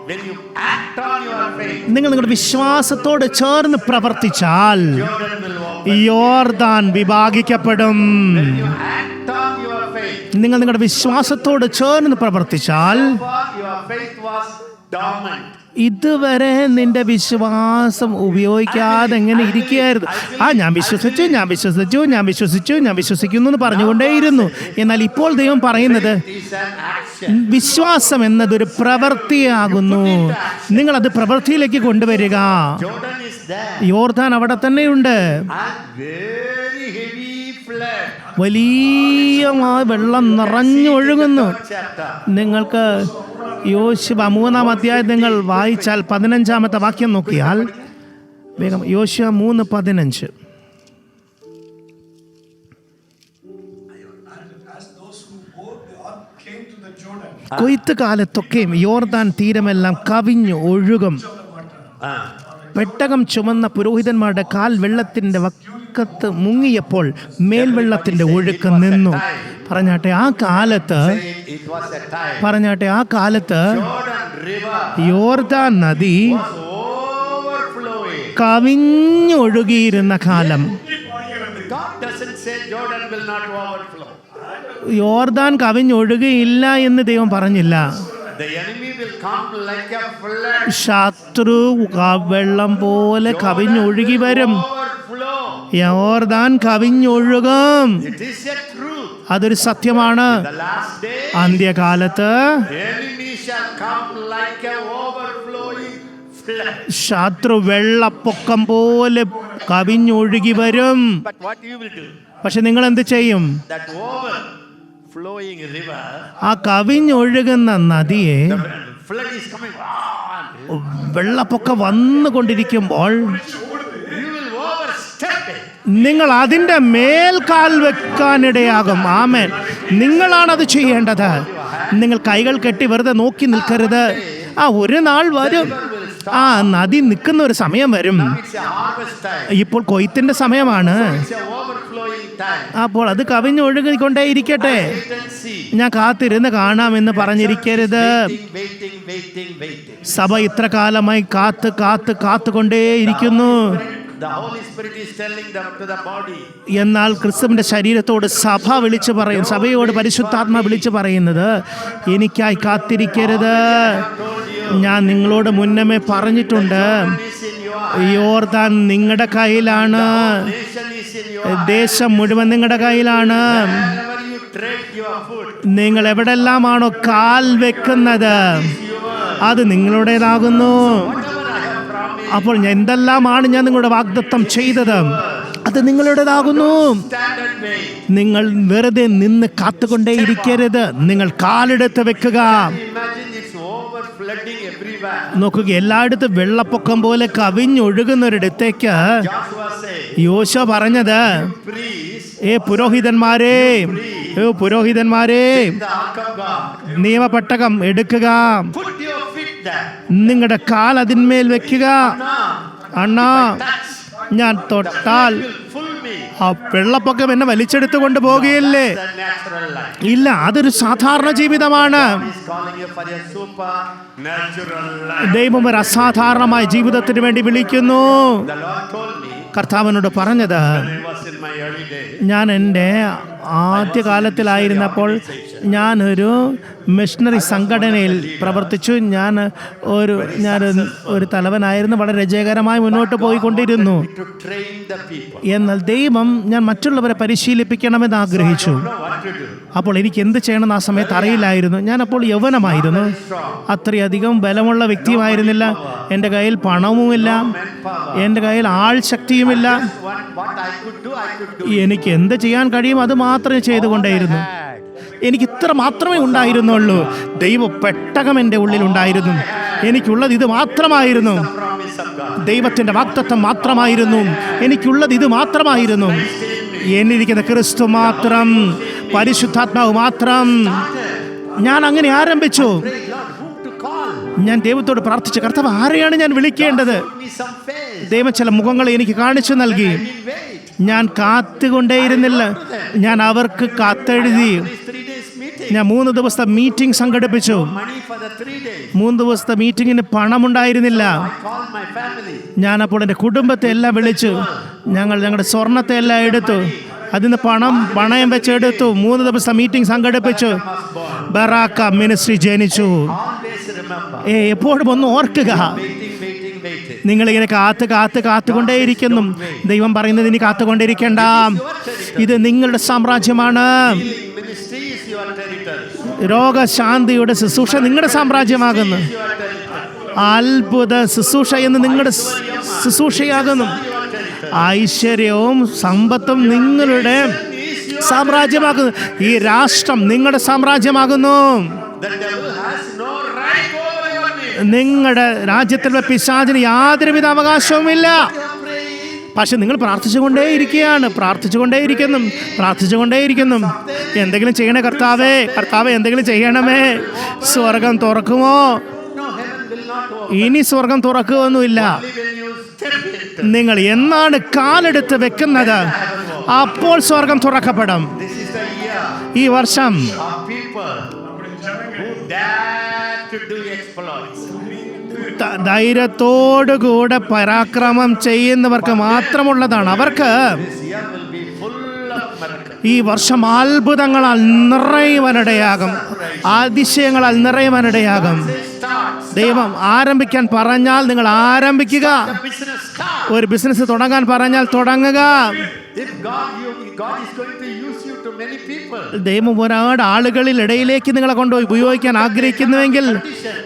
When you act on your faith, നിങ്ങൾ നിങ്ങളുടെ വിശ്വാസത്തോട് ചേർന്ന് പ്രവർത്തിച്ചാൽ Jordan will open. യോർദാൻ വിഭാഗിക്കപ്പെടും. When you act on your faith, നിങ്ങൾ നിങ്ങളുടെ വിശ്വാസത്തോട് ചേർന്ന് പ്രവർത്തിച്ചാൽ for your faith was dormant. ഇതുവരെ നിന്റെ വിശ്വാസം ഉപയോഗിക്കാതെ എങ്ങനെ ഇരിക്കുകയായിരുന്നു. ഞാൻ വിശ്വസിച്ചു എന്ന് പറഞ്ഞുകൊണ്ടേയിരുന്നു. എന്നാൽ ഇപ്പോൾ ദൈവം പറയുന്നത് It is an action. വിശ്വാസം എന്നതൊരു പ്രവൃത്തിയാകുന്നു. നിങ്ങളത് പ്രവൃത്തിയിലേക്ക് കൊണ്ടുവരിക. Jordan is there. യോർദാൻ അവിടെ തന്നെയുണ്ട്. And very heavy flood. വലിയ വെള്ളം നിറഞ്ഞൊഴുകുന്നു. Chapter. നിങ്ങൾക്ക് യോശുവ 3-ാം അധ്യായം നിങ്ങൾ വായിച്ചാൽ 15-ാമത്തെ വാക്യം നോക്കിയാൽ വേഗം യോശുവ 3:15. കൊയ്ത്ത് കാലത്തൊക്കെയും യോർദാൻ തീരമെല്ലാം കവിഞ്ഞു ഒഴുകും. പെട്ടകം ചുമന്ന പുരോഹിതന്മാരുടെ കാൽ വെള്ളത്തിന്റെ വക്കത്ത് മുങ്ങിയപ്പോൾ മേൽവെള്ളത്തിന്റെ ഒഴുക്ക് നിന്നു. പറഞ്ഞാട്ടെ ആ കാലത്ത് It was a time. പറഞ്ഞാട്ടെ ആ കാലത്ത് Jordan River യോർദാൻ നദി was overflowing. കവിഞ്ഞൊഴുകിയിരുന്ന കാലം. God doesn't say Jordan will not overflow. യോർദാൻ കവിഞ്ഞൊഴുകിയില്ല എന്ന് ദൈവം പറഞ്ഞില്ല. The enemy will come like a flood. ശത്രു വെള്ളം പോലെ കവിഞ്ഞൊഴുകി വരും. Overflow. യോർദാൻ കവിഞ്ഞൊഴുകും. It is a truth. അതൊരു സത്യമാണ്. The last day, അന്ത്യകാലത്ത് the enemy shall come like a overflowing flood. ശത്രു വെള്ളപ്പൊക്കം പോലെ കവിഞ്ഞൊഴുകി വരും. But what you will do? പക്ഷെ നിങ്ങൾ എന്ത് ചെയ്യും? That overflowing river, ആ കവിഞ്ഞൊഴുകുന്ന നദിയെ the flood is coming. വെള്ളപ്പൊക്കം വന്നുകൊണ്ടിരിക്കുമ്പോൾ You will overstep it. നിങ്ങൾ അതിൻ്റെ മേൽക്കാൽ വെക്കാനിടയാകും. ആമേൻ. നിങ്ങളാണത് ചെയ്യേണ്ടത്. നിങ്ങൾ കൈകൾ കെട്ടി വെറുതെ നോക്കി നിൽക്കരുത്. ഒരു നാൾ വരും. നദി നിൽക്കുന്ന ഒരു സമയം വരും. It's a harvest time. ഇപ്പോൾ കൊയ്ത്തിന്റെ സമയമാണ്. It's a overflowing time. അപ്പോൾ അത് കവിഞ്ഞൊഴുകിക്കൊണ്ടേ ഇരിക്കട്ടെ. Wait and see. ഞാൻ കാത്തിരുന്ന് കാണാമെന്ന് പറഞ്ഞിരിക്കരുത്. Waiting. സഭ ഇത്ര കാലമായി കാത്തുകൊണ്ടേയിരിക്കുന്നു. The Holy Spirit is telling them to the body. എന്നാൽ ക്രിസ്തുവിന്റെ ശരീരത്തോട് സഭ വിളിച്ചു പറയും. സഭയോട് പരിശുദ്ധാത്മ വിളിച്ചു പറയുന്നത് എനിക്കായി കാത്തിരിക്കരുത്. ഞാൻ നിങ്ങളോട് മുന്നമേ പറഞ്ഞിട്ടുണ്ട്. Is in your യോർദാൻ നിങ്ങളുടെ കയ്യിലാണ്. nation is in your ദേശം മുഴുവൻ നിങ്ങളുടെ കയ്യിലാണ്. wherever you tread your foot. നിങ്ങൾ എവിടെല്ലാമാണോ കാൽ വെക്കുന്നത് അത് Ningaludethakunnu. Whatever I have promised, അപ്പോൾ എന്തെല്ലാമാണ് ഞാൻ നിങ്ങളുടെ വാഗ്ദത്തം ചെയ്തത് അത് നിങ്ങളുടേതാകുന്നു. stand and wait. നിങ്ങൾ വെറുതെ നിന്ന് കാത്തുകൊണ്ടേയിരിക്കരുത്. നിങ്ങൾ കാലെടുത്ത് വെക്കുക. Imagine it's overflooding everywhere. നോക്കുക, എല്ലായിടത്തും വെള്ളപ്പൊക്കം പോലെ കവിഞ്ഞൊഴുകുന്നൊരിടത്തേക്ക് Joshua said, യോശുവ പറഞ്ഞത്, priests, പുരോഹിതന്മാരെ, the ark of God, നിയമപെട്ടകം എടുക്കുക. put your feet there. നിങ്ങളുടെ കാൽ അതിന്മേൽ വെക്കുക. അണ്ണാ, ഞാൻ തൊട്ടാൽ Will full me. ആ വെള്ളപ്പൊക്കം എന്നെ വലിച്ചെടുത്തു കൊണ്ട് പോകുകയല്ലേ? The natural life. ഇല്ല, അതൊരു സാധാരണ ജീവിതമാണ്. He's calling you for a supernatural life. ദൈവം ഒരു അസാധാരണമായ ജീവിതത്തിന് വേണ്ടി വിളിക്കുന്നു. The Lord told me കർത്താവിനോട് പറഞ്ഞത്, when I was in my early days. ഞാൻ എൻ്റെ ആദ്യകാലത്തിലായിരുന്നപ്പോൾ ഞാനൊരു മിഷണറി സംഘടനയിൽ പ്രവർത്തിച്ചു. ഞാൻ ഒരു തലവനായിരുന്നു. വളരെ രജയകരമായി മുന്നോട്ട് പോയിക്കൊണ്ടിരുന്നു. To train the people. എന്നാൽ ദൈവം ഞാൻ മറ്റുള്ളവരെ പരിശീലിപ്പിക്കണമെന്ന് ആഗ്രഹിച്ചു. Know what to do. അപ്പോൾ എനിക്ക് എന്ത് ചെയ്യണമെന്ന് ആ സമയത്ത് അറിയില്ലായിരുന്നു. ഞാൻ അപ്പോൾ യൗവനമായിരുന്നു. അത്രയധികം ബലമുള്ള വ്യക്തിയുമായിരുന്നില്ല. എൻ്റെ കയ്യിൽ പണവുമില്ല. എൻ്റെ കയ്യിൽ ആൾ ശക്തിയുമില്ല. What I could do, I could do. എനിക്ക് എന്ത് ചെയ്യാൻ കഴിയും അത് മാത്രമേ ചെയ്തുകൊണ്ടേയിരുന്നു. എനിക്ക് ഇത്ര മാത്രമേ ഉണ്ടായിരുന്നുള്ളൂ. ദൈവ പെട്ടകം എൻ്റെ ഉള്ളിൽ ഉണ്ടായിരുന്നു. എനിക്കുള്ളത് ഇത് മാത്രമായിരുന്നു. Promise of God. ദൈവത്തിന്റെ വാഗ്ദത്തം മാത്രമായിരുന്നു. എനിക്കുള്ളത് ഇത് മാത്രമായിരുന്നു. എന്നിരിക്കുന്ന ക്രിസ്തു മാത്രം, പരിശുദ്ധാത്മാവ് മാത്രം. ഞാൻ അങ്ങനെ ആരംഭിച്ചു. Pray, Lord, whom to call? ഞാൻ ദൈവത്തോട് പ്രാർത്ഥിച്ചു, കർത്താവ് ആരെയാണ് ഞാൻ വിളിക്കേണ്ടത്? Give me some faith. ദൈവം ചില മുഖങ്ങൾ എനിക്ക് കാണിച്ചു നൽകി. I mean, wait. ഞാൻ കാത്തുകൊണ്ടേയിരുന്നില്ല. ഞാൻ അവർക്ക് കത്തെഴുതി. These 3 days meeting. ഞാൻ 3 ദിവസത്തെ മീറ്റിംഗ് സംഘടിപ്പിച്ചു. Money for the 3 days. 3 ദിവസത്തെ മീറ്റിങ്ങിന് പണമുണ്ടായിരുന്നില്ല. I called my family. ഞാൻ അപ്പോൾ എൻ്റെ കുടുംബത്തെ എല്ലാം വിളിച്ചു. ഞങ്ങളുടെ സ്വർണത്തെ എല്ലാം എടുത്തു. അതിന് പണയം വെച്ചെടുത്തു. 3 ദിവസത്തെ മീറ്റിംഗ് സംഘടിപ്പിച്ചു. ബറാക്ക മിനിസ്ട്രി ജനിച്ചു. Always remember. എപ്പോഴും ഒന്ന് ഓർക്കുക, Waiting. നിങ്ങളിങ്ങനെ കാത്തുകൊണ്ടേയിരിക്കുന്നു. ദൈവം പറയുന്നത് ഇനി കാത്തുകൊണ്ടിരിക്കേണ്ട. ഇത് നിങ്ങളുടെ സാമ്രാജ്യമാണ്. Healing ministry is your territory. രോഗശാന്തിയുടെ ശുശ്രൂഷ നിങ്ങളുടെ സാമ്രാജ്യമാകുന്നു. Your territory. അത്ഭുത ശുശ്രൂഷ എന്ന് നിങ്ങളുടെ ശുശ്രൂഷയാകുന്നു. ഐശ്വര്യവും സമ്പത്തും നിങ്ങളുടെ സാമ്രാജ്യമാകുന്നു. ഈ രാഷ്ട്രം നിങ്ങളുടെ സാമ്രാജ്യമാകുന്നു. The devil has no right over your name. നിങ്ങളുടെ രാജ്യത്തിലുള്ള പിശാചിന് യാതൊരുവിധ അവകാശവുമില്ല. പക്ഷെ നിങ്ങൾ പ്രാർത്ഥിച്ചുകൊണ്ടേയിരിക്കുന്നു. എന്തെങ്കിലും ചെയ്യണേ കർത്താവേ, എന്തെങ്കിലും ചെയ്യണമേ. സ്വർഗം തുറക്കുമോ? No, heaven will not open. ഇനി സ്വർഗം തുറക്കുകയൊന്നുമില്ല. Only when you step into. നിങ്ങൾ എന്നാണ് കാലെടുത്ത് വെക്കുന്നത്, അപ്പോൾ സ്വർഗം തുറക്കപ്പെടും. This is the year ഈ വർഷം of people who dare to do exploits. ധൈര്യത്തോടുകൂടെ പരാക്രമം ചെയ്യുന്നവർക്ക് മാത്രമുള്ളതാണ്. അവർക്ക് This year will be full of miracles. ഈ വർഷം അത്ഭുതങ്ങളാൽ നിറയുവാനിടയാകും. അതിശയങ്ങളാൽ നിറയുവാനിടയാകും. Starts. ദൈവം ആരംഭിക്കാൻ പറഞ്ഞാൽ നിങ്ങൾ ആരംഭിക്കുക. The business starts. ഒരു ബിസിനസ് തുടങ്ങാൻ പറഞ്ഞാൽ തുടങ്ങുക. If God is going to use you to many people. ദൈവം ഒരുപാട് ആളുകളിൽ ഇടയിലേക്ക് നിങ്ങളെ കൊണ്ടുപോയി ഉപയോഗിക്കാൻ ആഗ്രഹിക്കുന്നുവെങ്കിൽ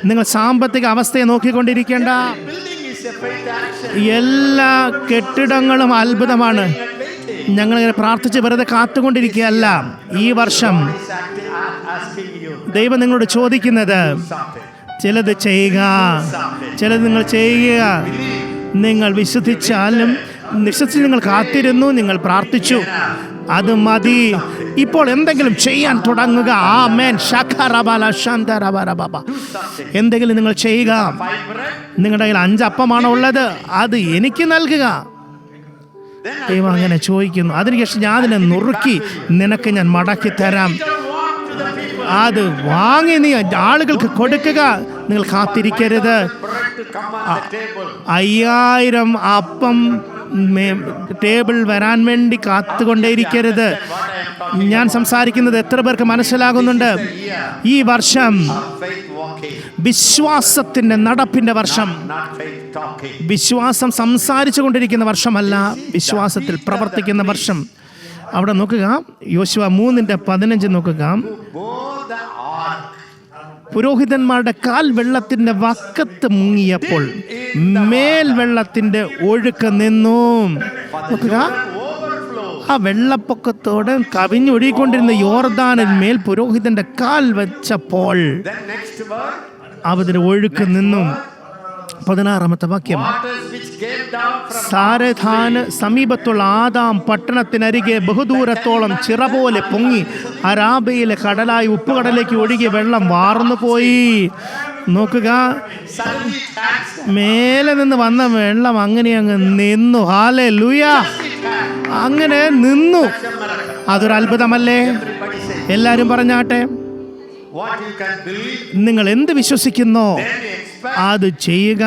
നിങ്ങൾ സാമ്പത്തിക അവസ്ഥയെ നോക്കിക്കൊണ്ടിരിക്കേണ്ട. Building is a faith action. എല്ലാ കെട്ടിടങ്ങളും അത്ഭുതമാണ്. ഞങ്ങളിങ്ങനെ പ്രാർത്ഥിച്ച് വെറുതെ കാത്തുകൊണ്ടിരിക്കുകയല്ല. ഈ വർഷം Is asking you ദൈവം നിങ്ങളോട് ചോദിക്കുന്നത് something. ചിലത് ചെയ്യുക, ചിലത് നിങ്ങൾ ചെയ്യുക. നിങ്ങൾ വിശ്വസിച്ചാലും വിശ്വസിച്ച് നിങ്ങൾ കാത്തിരുന്നു, നിങ്ങൾ പ്രാർത്ഥിച്ചു, അത് മതി. ഇപ്പോൾ എന്തെങ്കിലും ചെയ്യാൻ തുടങ്ങുക. ആമേൻ. ശഖറബല ശാന്തറബറബബ. എന്തെങ്കിലും നിങ്ങൾ ചെയ്യുക. നിങ്ങളുടെ കയ്യിൽ 5 അപ്പമാണോ ഉള്ളത്? അത് എനിക്ക് നൽകുക. ദൈവം അങ്ങനെ ചോദിക്കുന്നു. അതിനുശേഷം ഞാൻ അതിനെ നുറുക്കി നിനക്ക് ഞാൻ മടക്കി തരാം. അത് വാങ്ങി നീ ആളുകൾക്ക് കൊടുക്കുക. നിങ്ങൾ കാത്തിരിക്കരുത്. Bread to come on the table. 5000 അപ്പം ടേബിൾ വരാൻ വേണ്ടി കാത്തുകൊണ്ടേയിരിക്കരുത്. ഞാൻ സംസാരിക്കുന്നത് എത്ര പേർക്ക് മനസ്സിലാകുന്നുണ്ട്? ഈ വർഷം Faith walking, വിശ്വാസത്തിന്റെ നടപ്പിന്റെ വർഷം. not faith talking. വിശ്വാസം സംസാരിച്ചു കൊണ്ടിരിക്കുന്ന വർഷമല്ല, വിശ്വാസത്തിൽ പ്രവർത്തിക്കുന്ന വർഷം. അവിടെ നോക്കുക, യോശുവ 3:15 നോക്കുക. Bore the ark. പുരോഹിതന്മാരുടെ കാൽ വെള്ളത്തിന്റെ വക്കത്ത് മുങ്ങിയപ്പോൾ മേൽ വെള്ളത്തിന്റെ ഒഴുക്ക് നിന്നു. നോക്കുക, Overflow. ആ വെള്ളപ്പൊക്കത്തോടെ കവിഞ്ഞൊഴുകിക്കൊണ്ടിരുന്ന യോർദാനിന്മേൽ പുരോഹിതന്റെ കാൽ വെച്ചപ്പോൾ Then next word. അതിന് ഒഴുക്ക് നിന്നു. 16ാമത്തെ വാക്യം. Waters which came down from സാരഥാന് സമീപത്തുള്ള ആദാം പട്ടണത്തിനരികെ ബഹുദൂരത്തോളം ചിറ പോലെ പൊങ്ങി അരാബയിലെ കടലായി ഉപ്പുകടലേക്ക് ഒഴുകിയ വെള്ളം വാർന്നു പോയി. നോക്കുക, suddenly it had. മേലെ നിന്ന് വന്ന വെള്ളം അങ്ങനെ അങ്ങ് നിന്നു. ഹല്ലേലൂയ. അങ്ങനെ നിന്നു. അതൊരു അത്ഭുതമല്ലേ? Everybody say എല്ലാരും പറഞ്ഞാട്ടെ. what you can believe. നിങ്ങൾ എന്ത് വിശ്വസിക്കുന്നോ Then you expect അത് ചെയ്യുക.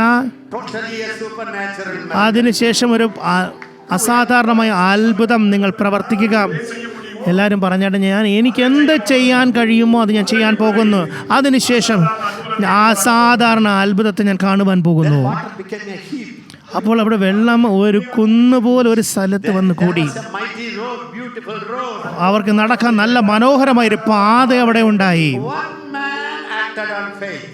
totally a supernatural miracle. അതിനുശേഷം ഒരു അസാധാരണമായ അത്ഭുതം നിങ്ങൾ പ്രവർത്തിക്കുക. എല്ലാവരും പറഞ്ഞാട്ടെ, എനിക്ക് എന്ത് ചെയ്യാൻ കഴിയുമോ അത് ഞാൻ ചെയ്യാൻ പോകുന്നു. അതിനുശേഷം അസാധാരണ അത്ഭുതത്തെ ഞാൻ കാണുവാൻ പോകുന്നു. Water became a heap. അപ്പോൾ അവിടെ വെള്ളം ഒരു കുന്നുപോലെ ഒരു സ്ഥലത്ത് വന്ന് കൂടി. It's a mighty road, beautiful road. അവർക്ക് നടക്കാൻ നല്ല മനോഹരമായൊരു പാത അവിടെ ഉണ്ടായി. One man acted on faith.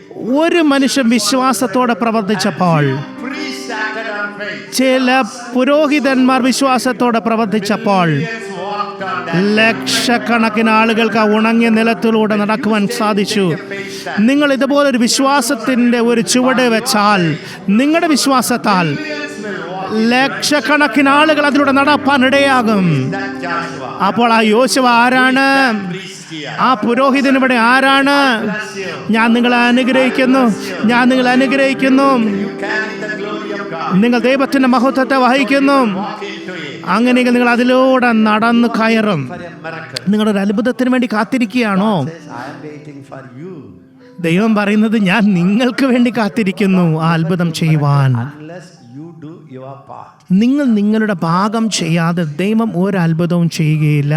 ഒരു മനുഷ്യൻ വിശ്വാസത്തോടെ പ്രവർത്തിച്ചപ്പോൾ Priest acted on faith. ചില പുരോഹിതന്മാർ വിശ്വാസത്തോടെ പ്രവർത്തിച്ചപ്പോൾ Millions walked on that. ലക്ഷക്കണക്കിന് ആളുകൾക്ക് ആ ഉണങ്ങിയ നിലത്തിലൂടെ നടക്കുവാൻ സാധിച്ചു. നിങ്ങൾ ഇതുപോലൊരു വിശ്വാസത്തിന്റെ ഒരു ചുവട് വെച്ചാൽ, നിങ്ങളുടെ വിശ്വാസത്താൽ Millions will walk. ലക്ഷക്കണക്കിന് ആളുകൾ അതിലൂടെ നടപ്പാൻ ഇടയാകും. That Joshua. അപ്പോൾ ആ യോശുവ ആരാണ്? Priest here. ആ പുരോഹിതൻ ഇവിടെ ആരാണ്? Bless you. ഞാൻ നിങ്ങളെ അനുഗ്രഹിക്കുന്നു, ഞാൻ നിങ്ങളെ അനുഗ്രഹിക്കുന്നു. You carry the glory of God. നിങ്ങൾ ദൈവത്തിന്റെ മഹത്വത്തെ വഹിക്കുന്നു. Walk into it. അങ്ങനെയെങ്കിൽ നിങ്ങൾ അതിലൂടെ നടന്നു കയറും. For a miracle. നിങ്ങളൊരു അത്ഭുതത്തിന് വേണ്ടി കാത്തിരിക്കുകയാണോ? Says, I am waiting for you. ദൈവം പറയുന്നത്, ഞാൻ നിങ്ങൾക്ക് വേണ്ടി കാത്തിരിക്കുന്നു ആ അത്ഭുതം ചെയ്യുവാൻ. Unless you do your part. നിങ്ങൾ നിങ്ങളുടെ ഭാഗം ചെയ്യാതെ ദൈവം ഒരു അത്ഭുതവും ചെയ്യുകയില്ല.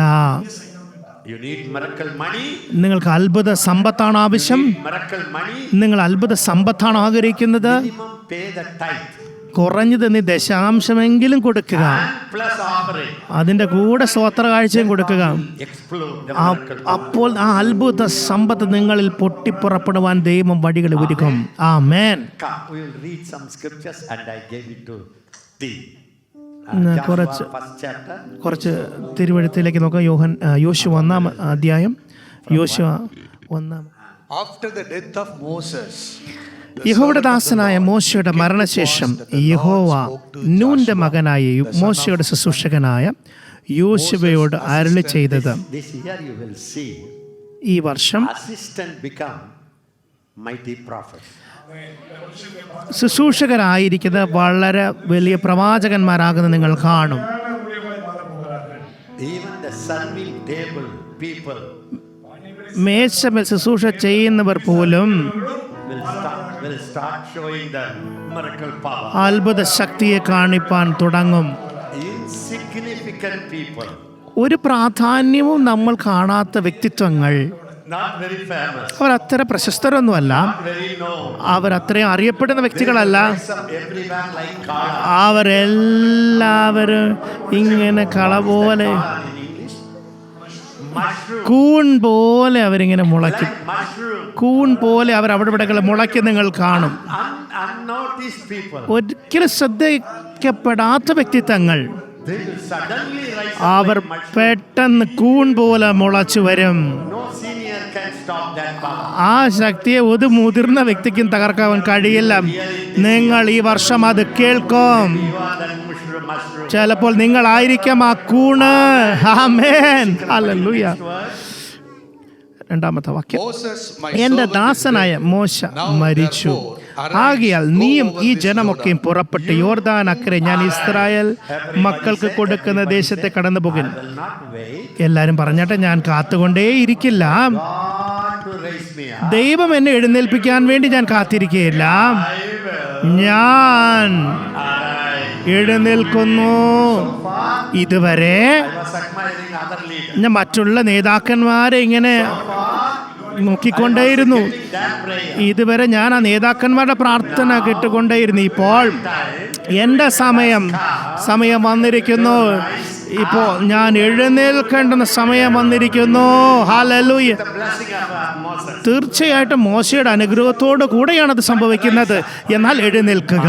You need miracle money. നിങ്ങൾക്ക് അത്ഭുത സമ്പത്താണ് ആവശ്യം. Miracle money. നിങ്ങൾ അത്ഭുത സമ്പത്താണ് ആഗ്രഹിക്കുന്നത്. Minimum pay the tithe. കുറഞ്ഞത് നീ ദശാംശമെങ്കിലും കൊടുക്കുക. And plus offering. അതിൻ്റെ കൂടെ സ്വോത്ര കാഴ്ചയും കൊടുക്കുക. Explode the ആ- miracle. അപ്പോൾ ആ അത്ഭുത സമ്പത്ത് നിങ്ങളിൽ പൊട്ടിപ്പുറപ്പെടുവാൻ ദൈവം വഴികൾ ഒരുക്കും. ആമേൻ. Come, we will read some scriptures and I gave it to thee. കുറച്ച് First chapter. കുറച്ച് തിരുവഴുത്തിലേക്ക് നോക്കാം. യോശുവ 1-ാം അധ്യായം. യോശുവ 1-ാം. After the death of Moses, യഹോവയുടെ ദാസനായ മോശയുടെ മരണശേഷം യഹോവ നൂന്റെ മകനായ മോശയുടെ ശുശ്രൂഷകനായ യോശുവയോട് അരുളി ചെയ്തത്, This year you will see ഈ വർഷം assistant become mighty prophets. ശുശ്രൂഷകരായിരിക്കുന്ന വളരെ വലിയ പ്രവാചകന്മാരാകുന്ന നിങ്ങൾ കാണും. Even the serving table people മേശമേൽ ശുശ്രൂഷ ചെയ്യുന്നവർ പോലും will start showing the miracle power. അത്ഭുത ശക്തിയെ കാണിപ്പാൻ തുടങ്ങും. Insignificant people, ഒരു പ്രാധാന്യവും നമ്മൾ കാണാത്ത വ്യക്തിത്വങ്ങൾ, not very famous, അവർ അത്ര പ്രശസ്തരൊന്നുമല്ല, not very known. അവർ അത്രയും അറിയപ്പെടുന്ന വ്യക്തികളല്ല. Some everyone like Kala. അവരെല്ലാവരും ഇങ്ങനെ കള പോലെ, Kala in English. Mushroom. കൂൺ പോലെ അവരിങ്ങനെ മുളയ്ക്കും. Like mushroom. കൂൺ പോലെ അവർ അവിടെ ഇവിടെ മുളയ്ക്കും നിങ്ങൾ കാണും. Unnoticed people. ഒരിക്കലും ശ്രദ്ധിക്കപ്പെടാത്ത വ്യക്തിത്വങ്ങൾ They will suddenly rise our up like mushroom. പെട്ടെന്ന് കൂൺ പോലെ മുളച്ചു വരും. No senior can stop that power. ആ ശക്തിയെ ഒരു മുതിർന്ന വ്യക്തിക്കും തകർക്കാൻ കഴിയില്ല. നിങ്ങൾ ഈ വർഷം അത് കേൾക്കും. You are that mushroom. ചിലപ്പോൾ നിങ്ങളായിരിക്കാം ആ കൂണ്. ആമേൻ. ഹല്ലേലൂയ. രണ്ടാമത്തെ വാക്യം. Moses, my എന്റെ servant, ദാസനായ മോശ മരിച്ചു. ആകയാൽ നീയും ഈ ജനമൊക്കെയും പുറപ്പെട്ട് യോർദാൻ അക്കരെ ഞാൻ ഇസ്രായേൽ മക്കൾക്ക് കൊടുക്കുന്ന ദേശത്തെ കടന്നു പോകും. I will not wait. എല്ലാരും പറഞ്ഞാട്ടെ, ഞാൻ കാത്തുകൊണ്ടേ ഇരിക്കില്ല. God to raise me up. ദൈവം എന്നെ എഴുന്നേൽപ്പിക്കാൻ വേണ്ടി ഞാൻ കാത്തിരിക്കുകയില്ല. I will ഞാൻ arise. എഴുന്നേൽക്കുന്നു. ഇതുവരെ I was admiring other leaders. ഞാൻ മറ്റുള്ള നേതാക്കന്മാരെ ഇങ്ങനെ നോക്കിക്കൊണ്ടേയിരുന്നു. That prayer. ഇതുവരെ ഞാൻ ആ നേതാക്കന്മാരുടെ പ്രാർത്ഥന കേട്ടുകൊണ്ടേയിരുന്നു. ഇപ്പോൾ എൻ്റെ സമയം വന്നിരിക്കുന്നു. ഇപ്പോൾ ഞാൻ എഴുന്നേൽക്കേണ്ടുന്ന സമയം വന്നിരിക്കുന്നു. Hallelujah. The blessing of Moses. തീർച്ചയായിട്ടും മോശയുടെ അനുഗ്രഹത്തോടു കൂടെയാണ് അത് സംഭവിക്കുന്നത്. എന്നാൽ എഴുന്നേൽക്കുക.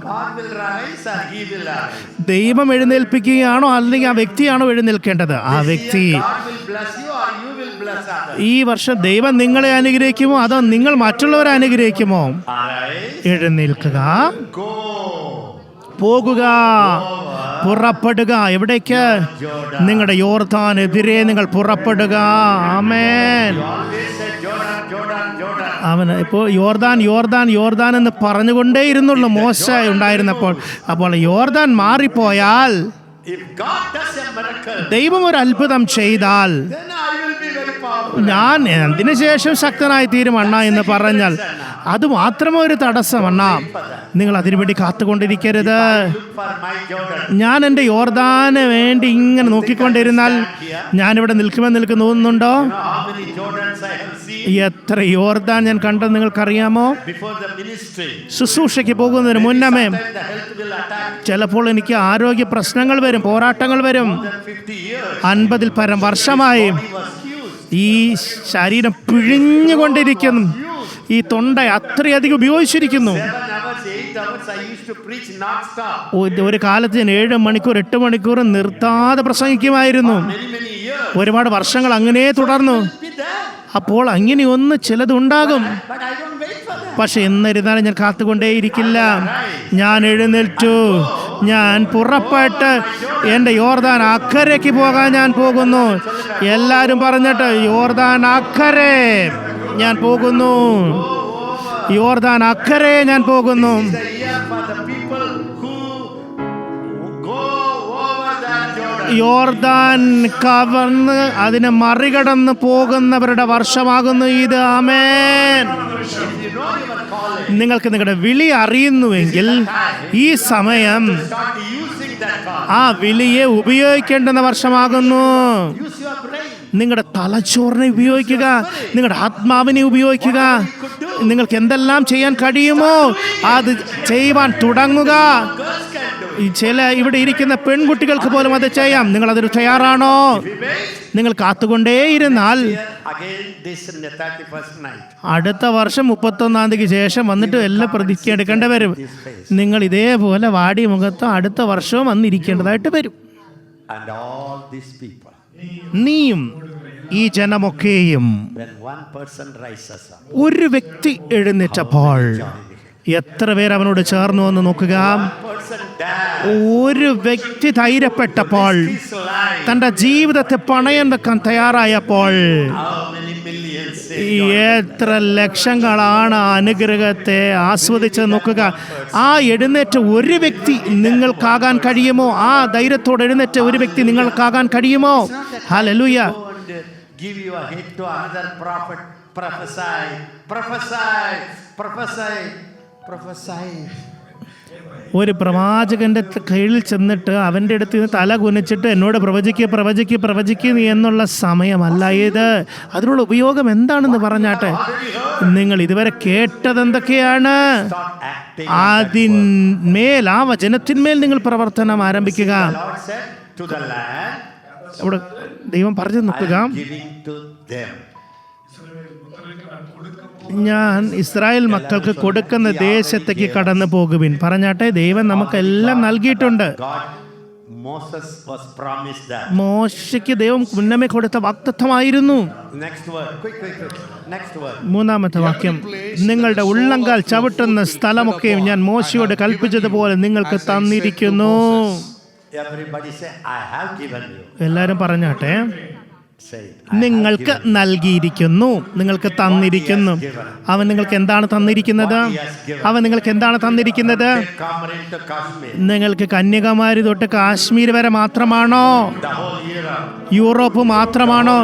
God will rise or he will rise. ദൈവം എഴുന്നേൽപ്പിക്കുകയാണോ അല്ലെങ്കിൽ ആ വ്യക്തിയാണോ എഴുന്നേൽക്കേണ്ടത്? ആ വ്യക്തി. God will bless you or you will bless others. ഈ വർഷം ദൈവം നിങ്ങളെ അനുഗ്രഹിക്കുമോ അതോ നിങ്ങൾ മറ്റുള്ളവരെ അനുഗ്രഹിക്കുമോ? Arise. എഴുന്നേൽക്കുക, Go. പോകുക, പുറപ്പെടുക. എവിടേക്ക്? നിങ്ങളുടെ യോർദാനെതിരെ നിങ്ങൾ പുറപ്പെടുക. ആമേൻ. Always say Jordan, Jordan, Jordan. അവൻ ഇപ്പോൾ യോർദാൻ എന്ന് പറഞ്ഞുകൊണ്ടേയിരുന്നുള്ളൂ മോശ ഉണ്ടായിരുന്നപ്പോൾ. അപ്പോൾ യോർദാൻ മാറിപ്പോയാൽ, If God does a miracle, ദൈവം ഒരു അത്ഭുതം ചെയ്താൽ, then I will be very powerful. ഞാൻ അതിനുശേഷം ശക്തനായി തീരും അണ്ണ എന്ന് പറഞ്ഞാൽ അത് മാത്രമേ ഒരു തടസ്സം അണ്ണ. നിങ്ങൾ അതിനുവേണ്ടി കാത്തുകൊണ്ടിരിക്കരുത്. Look for my Jordan. ഞാൻ എൻ്റെ യോർദാന് വേണ്ടി ഇങ്ങനെ നോക്കിക്കൊണ്ടിരുന്നാൽ ഞാനിവിടെ നിൽക്കുമെന്ന് നിനക്ക് തോന്നുന്നുണ്ടോ? You know how many Jordans I have seen എത്ര യോർദാൻ ഞാൻ കണ്ടെന്ന് നിങ്ങൾക്കറിയാമോ? before the ministry. ശുശ്രൂഷയ്ക്ക് പോകുന്നതിന് മുന്നമേ Sometimes the health will attack. ചിലപ്പോൾ എനിക്ക് ആരോഗ്യ പ്രശ്നങ്ങൾ വരും, പോരാട്ടങ്ങൾ വരും. More than 50 years. 50-ൽ പരം വർഷമായി He was huge. ഈ ശരീരം പിഴിഞ്ഞുകൊണ്ടിരിക്കുന്നു. ഈ തൊണ്ട അത്രയധികം ഉപയോഗിച്ചിരിക്കുന്നു. 7 hours, 8 hours I used to preach non-stop. ഒരു കാലത്ത് ഞാൻ 7 മണിക്കൂർ 8 മണിക്കൂർ നിർത്താതെ പ്രസംഗിക്കുമായിരുന്നു. Many years. ഒരുപാട് വർഷങ്ങൾ അങ്ങനെ തുടർന്നു. Be there. അപ്പോൾ അങ്ങനെയൊന്ന് ചിലതുണ്ടാകും. But I don't wait for that. പക്ഷെ എന്നിരുന്നാലും ഞാൻ കാത്തുകൊണ്ടേയിരിക്കില്ല. ഞാൻ എഴുന്നേറ്റു, ഞാൻ പുറപ്പെട്ട് എൻ്റെ യോർദാൻ അക്കരയ്ക്ക് പോകാൻ ഞാൻ പോകുന്നു. എല്ലാവരും പറഞ്ഞിട്ട് യോർദാൻ അക്കരെ ഞാൻ പോകുന്നു, യോർദാൻ അക്കരെ ഞാൻ പോകുന്നു. It's a year for the people who go over that Jordan. യോർദാൻ കവർന്ന് അതിനെ മറികടന്ന് പോകുന്നവരുടെ വർഷമാകുന്നു ഇത്. ആമേൻ. If you know your calling, നിങ്ങൾക്ക് നിങ്ങളുടെ വിളി അറിയുന്നുവെങ്കിൽ ഈ സമയം start using that call. ആ വിളിയെ ഉപയോഗിക്കേണ്ടുന്ന വർഷമാകുന്നു. Use your brain. നിങ്ങളുടെ തലച്ചോറിനെ ഉപയോഗിക്കുക, നിങ്ങളുടെ ആത്മാവിനെ ഉപയോഗിക്കുക. നിങ്ങൾക്ക് എന്തെല്ലാം ചെയ്യാൻ കഴിയുമോ അത് ചെയ്യുവാൻ തുടങ്ങുക. Girls can do it. ഈ ചില ഇവിടെ ഇരിക്കുന്ന പെൺകുട്ടികൾക്ക് പോലും അത് ചെയ്യാം. നിങ്ങൾ അതിന് തയ്യാറാണോ? നിങ്ങൾ കാത്തുകൊണ്ടേയിരുന്നാൽ Again, this in the 31st night. അടുത്ത വർഷം 31-ാം തീയതിക്ക് ശേഷം വന്നിട്ട് എല്ലാം പ്രതിജ്ഞ എടുക്കേണ്ടി വരും. നിങ്ങൾ ഇതേപോലെ വാടിയ മുഖത്ത് അടുത്ത വർഷവും വന്നിരിക്കേണ്ടതായിട്ട് വരും. And all these people, നീയും ഈ ജനമൊക്കെയും when one person rises up, ഒരു വ്യക്തി എഴുന്നേറ്റപ്പോൾ എത്ര പേർ അവനോട് ചേർന്നു എന്ന് നോക്കുക. person dies, ഒരു വ്യക്തി ധൈര്യപ്പെട്ടപ്പോൾ, his life, തൻ്റെ ജീവിതത്തെ പണയം വെക്കാൻ തയ്യാറായപ്പോൾ how many millions എത്ര ലക്ഷങ്ങളാണ് അനുഗ്രഹത്തെ ആസ്വദിച്ചത് നോക്കുക. ആ എഴുന്നേറ്റ ഒരു വ്യക്തി നിങ്ങൾക്കാകാൻ കഴിയുമോ? ആ ധൈര്യത്തോടെ എഴുന്നേറ്റ ഒരു വ്യക്തി നിങ്ങൾക്കാകാൻ കഴിയുമോ? Hallelujah. give you a hit to another prophet, prophesy, prophesy, prophesy, prophesy. ഒരു പ്രവാചകന്റെ കീഴിൽ ചെന്നിട്ട് അവൻ്റെ അടുത്ത് നിന്ന് തല കുനിച്ചിട്ട് എന്നോട് പ്രവചിക്കുക എന്നുള്ള സമയമല്ല ഇത്. അതിനുള്ള ഉപയോഗം എന്താണെന്ന് പറഞ്ഞാട്ടെ. നിങ്ങൾ ഇതുവരെ കേട്ടത് എന്തൊക്കെയാണ്? Start acting. അതിന്മേൽ, ആ വചനത്തിന്മേൽ നിങ്ങൾ പ്രവർത്തനം ആരംഭിക്കുക. The Lord said to the land, അവിടെ ദൈവം പറഞ്ഞു I നോക്കുക, am giving to them. ഞാൻ ഇസ്രായേൽ മക്കൾക്ക് കൊടുക്കുന്ന ദേശത്തേക്ക് കടന്നു പോകുവിൻ. പറഞ്ഞാട്ടെ, ദൈവം നമുക്കെല്ലാം നൽകിയിട്ടുണ്ട്. God, Moses was promised that. മോശയ്ക്ക് ദൈവം മുന്നമേ കൊടുത്ത വാഗ്ദത്തമായിരുന്നു. Next word, quick. Next word. 3-ാമത്തെ വാക്യം, നിങ്ങളുടെ ഉള്ളങ്കാൽ ചവിട്ടുന്ന സ്ഥലമൊക്കെയും ഞാൻ മോശയോട് കൽപ്പിച്ചതുപോലെ നിങ്ങൾക്ക് തന്നിരിക്കുന്നു. Everybody say, I have given you. എല്ലാവരും പറഞ്ഞാട്ടെ, Say it. നിങ്ങൾക്ക് നൽകിയിരിക്കുന്നു, നിങ്ങൾക്ക് തന്നിരിക്കുന്നു. അവൻ നിങ്ങൾക്ക് എന്താണ് തന്നിരിക്കുന്നത്? അവൻ നിങ്ങൾക്ക് എന്താണ് തന്നിരിക്കുന്നത്? Come to Kashmir. നിങ്ങൾക്ക് കന്യാകുമാരി തൊട്ട് കാശ്മീർ വരെ മാത്രമാണോ? The whole Europe. യൂറോപ്പ് മാത്രമാണോ?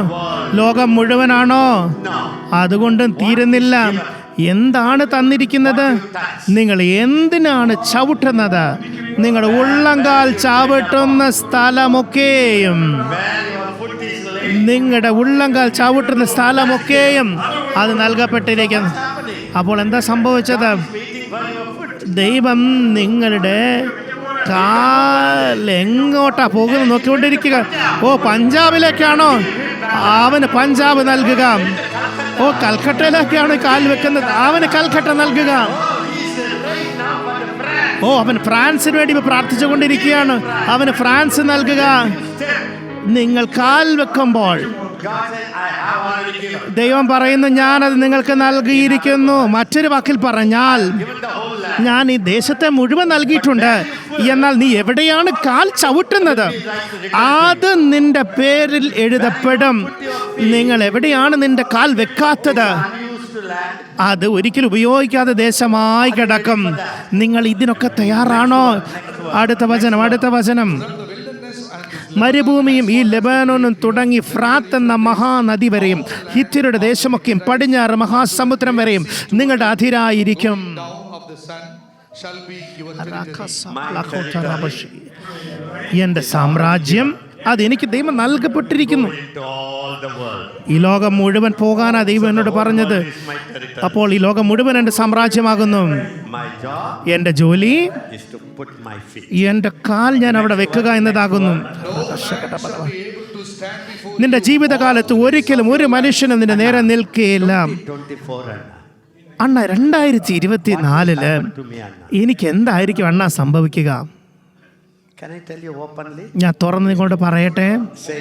ലോകം മുഴുവനാണോ? No. അതുകൊണ്ടും തീരുന്നില്ല. എന്താണ് തന്നിരിക്കുന്നത്? നിങ്ങൾ എന്തിനാണ് ചവിട്ടുന്നത്? നിങ്ങളുടെ ഉള്ളങ്കാൽ ചവിട്ടുന്ന സ്ഥലമൊക്കെയും, Where your foot is laid. നിങ്ങളുടെ ഉള്ളങ്കാൽ ചവിട്ടുന്ന സ്ഥലമൊക്കെയും അത് നൽകപ്പെട്ടിരിക്കുന്നു. അപ്പോൾ എന്താ സംഭവിച്ചത്? Waiting for your foot. ദൈവം നിങ്ങളുടെ കാൽ എങ്ങോട്ടാ പോകുന്നത് നോക്കിക്കൊണ്ടിരിക്കുക. ഓ, പഞ്ചാബിലേക്കാണോ? അവന് പഞ്ചാബ് നൽകുക. ഓ, കൽക്കട്ടയിലേക്കാണ് കാൽ വെക്കുന്നത്, അവന് കൽക്കട്ട നൽകുക. ഓ, അവൻ ഫ്രാൻസിന് വേണ്ടി പ്രാർത്ഥിച്ചു കൊണ്ടിരിക്കുകയാണ്, അവന് ഫ്രാൻസ് നൽകുക. നിങ്ങൾ കാൽ വെക്കുമ്പോൾ God said, I have already given. ദൈവം പറയുന്നു, ഞാനത് നിങ്ങൾക്ക് നൽകിയിരിക്കുന്നു. മറ്റൊരു വാക്കിൽ പറഞ്ഞാൽ, Given the whole land. ഞാൻ ഈ ദേശത്തെ മുഴുവൻ നൽകിയിട്ടുണ്ട്. എന്നാൽ നീ എവിടെയാണ് കാൽ ചവിട്ടുന്നത്? അത് നിന്റെ പേരിൽ എഴുതപ്പെടും. നിങ്ങൾ എവിടെയാണ് നിന്റെ കാൽ വെക്കാത്തത്? Unused land. അത് ഒരിക്കലും ഉപയോഗിക്കാതെ ദേശമായി കിടക്കും. നിങ്ങൾ ഇതിനൊക്കെ തയ്യാറാണോ? അടുത്ത വചനം. മരുഭൂമിയും ഈ ലെബനോനും തുടങ്ങി ഫ്രാത്ത് എന്ന മഹാനദി വരെയും ഹിത്യരുടെ ദേശമൊക്കെയും പടിഞ്ഞാറ് മഹാസമുദ്രം വരെയും നിങ്ങളുടെ അധിരായിരിക്കും. എന്റെ സാമ്രാജ്യം അതെനിക്ക് ദൈവം നൽകപ്പെട്ടിരിക്കുന്നു. Into all the world. ഈ ലോകം മുഴുവൻ പോകാനാ ദൈവം എന്നോട് പറഞ്ഞത്. Is my territory. അപ്പോൾ ഈ ലോകം മുഴുവൻ എൻ്റെ സാമ്രാജ്യമാകുന്നു. My job എൻ്റെ ജോലി is to put my feet. എൻ്റെ കാൽ ഞാൻ അവിടെ വെക്കുക എന്നതാകുന്നു. നിന്റെ ജീവിതകാലത്ത് ഒരിക്കലും ഒരു മനുഷ്യനും നിന്റെ നേരെ നിൽക്കുകയില്ല. 24 and അണ്ണ 2024 to me, Anna. എനിക്ക് എന്തായിരിക്കും അണ്ണ സംഭവിക്കുക? Can I tell you openly? ഞാൻ തുറന്ന് നിങ്ങളോട് പറയട്ടെ, Say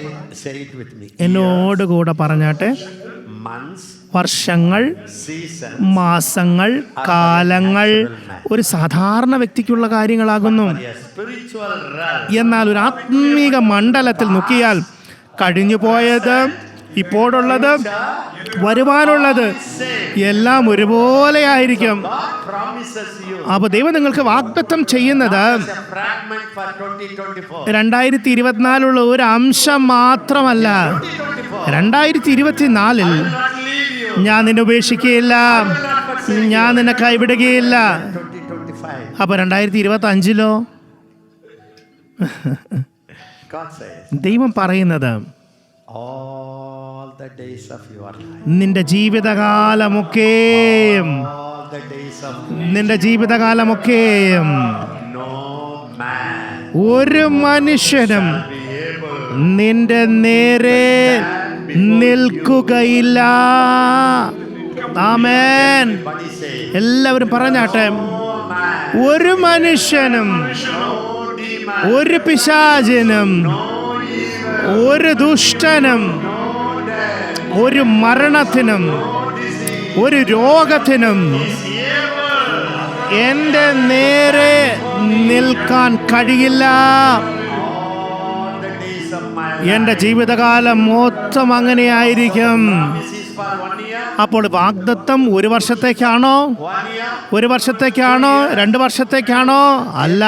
it with me. എന്നോട് കൂടെ പറഞ്ഞാട്ടെ. Months, വർഷങ്ങൾ, seasons, മാസങ്ങൾ, കാലങ്ങൾ ഒരു സാധാരണ വ്യക്തിക്കുള്ള കാര്യങ്ങളാകുന്നു. a spiritual realm. എന്നാൽ ഒരു ആത്മീക മണ്ഡലത്തിൽ നോക്കിയാൽ കഴിഞ്ഞു പോയത്, ഇപ്പോഴുള്ളത്, വരുവാനുള്ളത് എല്ലാം ഒരുപോലെ ആയിരിക്കും. God promises you അപ്പോൾ ദൈവം നിങ്ങൾക്ക് വാഗ്ദത്തം ചെയ്യുന്നത് a fragment for 2024. 2024 ഒരു അംശം മാത്രമല്ല. 2024 Not leave you. ഞാൻ നിന്നെ ഉപേക്ഷിക്കുകയില്ല, ഞാൻ നിന്നെ കൈവിടുകയില്ല. 2025. അപ്പോൾ 2025 God says, ദൈവം പറയുന്നത് all the days of your life, നിന്റെ ജീവിതകാലമൊക്കെയും, all the days of നിന്റെ ജീവിതകാലമൊക്കെയും no man ഒരു മനുഷ്യനും be able നിന്റെ നേരെ നിൽക്കുകയില്ല. ആമേൻ. Everybody say, എല്ലാവരും പറഞ്ഞാട്ടെ. no man, ഒരു മനുഷ്യനും, no demon, ഒരു പിശാചിനും, no evil, ഒരു ദുഷ്ടനും, no death, ഒരു മരണത്തിനും, no disease ഒരു രോഗത്തിനും is able. എൻ്റെ നേരെ നിൽക്കാൻ കഴിയില്ല. All the days of my എൻ്റെ life. ജീവിതകാലം മൊത്തം അങ്ങനെയായിരിക്കും. This is for 1 year, അപ്പോൾ വാഗ്ദത്തം ഒരു വർഷത്തേക്കാണോ, 1 year. 1 വർഷത്തേക്കാണോ, 2 വർഷത്തേക്കാണോ? അല്ല.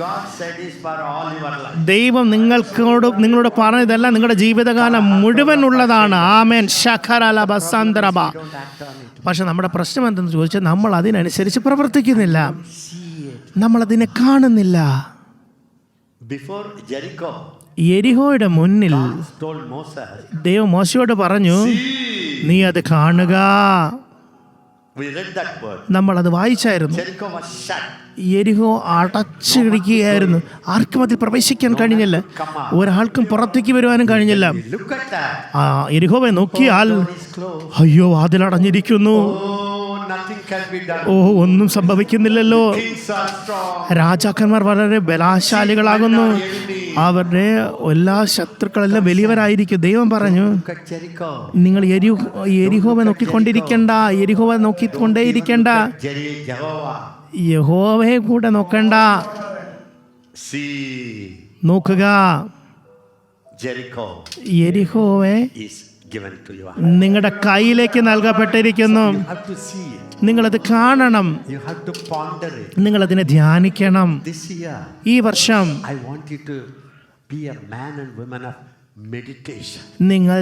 God said is for all your life. ദൈവം നിങ്ങളോട് പറഞ്ഞതല്ല, നിങ്ങളുടെ ജീവിതകാലം മുഴുവൻ ഉള്ളതാണ്. ആമേൻ. ശഖരല ബസാന്തരബ. Don't act on it. പക്ഷെ നമ്മുടെ പ്രശ്നം എന്തെന്ന് ചോദിച്ചാൽ നമ്മൾ അതിനനുസരിച്ച് പ്രവർത്തിക്കുന്നില്ല, See it. നമ്മളതിനെ കാണുന്നില്ല. Before Jericho, യെരിഹോയുടെ മുന്നിൽ God told Moses, ദൈവം മോശയോട് പറഞ്ഞു, നീ അത് കാണുക. we read that word. നമ്മളത് വായിച്ചായിരുന്നു. Jericho was shut. യെരിഹോ അടച്ചിരിക്കുകയായിരുന്നു. ആർക്കും അതിൽ പ്രവേശിക്കാൻ കഴിഞ്ഞില്ല, ഒരാൾക്കും പുറത്തേക്ക് വരുവാനും കഴിഞ്ഞില്ല. Look at that. ആ യെരിഹോവെ നോക്കിയാൽ Door is closed. അയ്യോ വാതിലടഞ്ഞിരിക്കുന്നു. Oh, nothing can be done. ഓ ഒന്നും സംഭവിക്കുന്നില്ലല്ലോ. Kings are strong. രാജാക്കന്മാർ വളരെ ബലാശാലികളാകുന്നു, അവരുടെ എല്ലാ ശത്രുക്കളെല്ലാം വലിയവരായിരിക്കും. ദൈവം പറഞ്ഞു, Look at Jericho. നിങ്ങൾ യെരിഹോവെ നോക്കിക്കൊണ്ടിരിക്കണ്ട, യെരിഹോവെ നോക്കിക്കൊണ്ടേയിരിക്കണ്ട, Jehovah. യഹോവയെ കൂടെ നോക്കണ്ട. See, നോക്കുക, Jericho യെരിഹോവെ is given to you. നിങ്ങളുടെ കയ്യിലേക്ക് നൽകപ്പെട്ടിരിക്കുന്നു. You have to see it. നിങ്ങളത് കാണണം, You have to ponder it. നിങ്ങളതിനെ ധ്യാനിക്കണം. This year, ഈ വർഷം I want you to be a man and woman of meditation. നിങ്ങൾ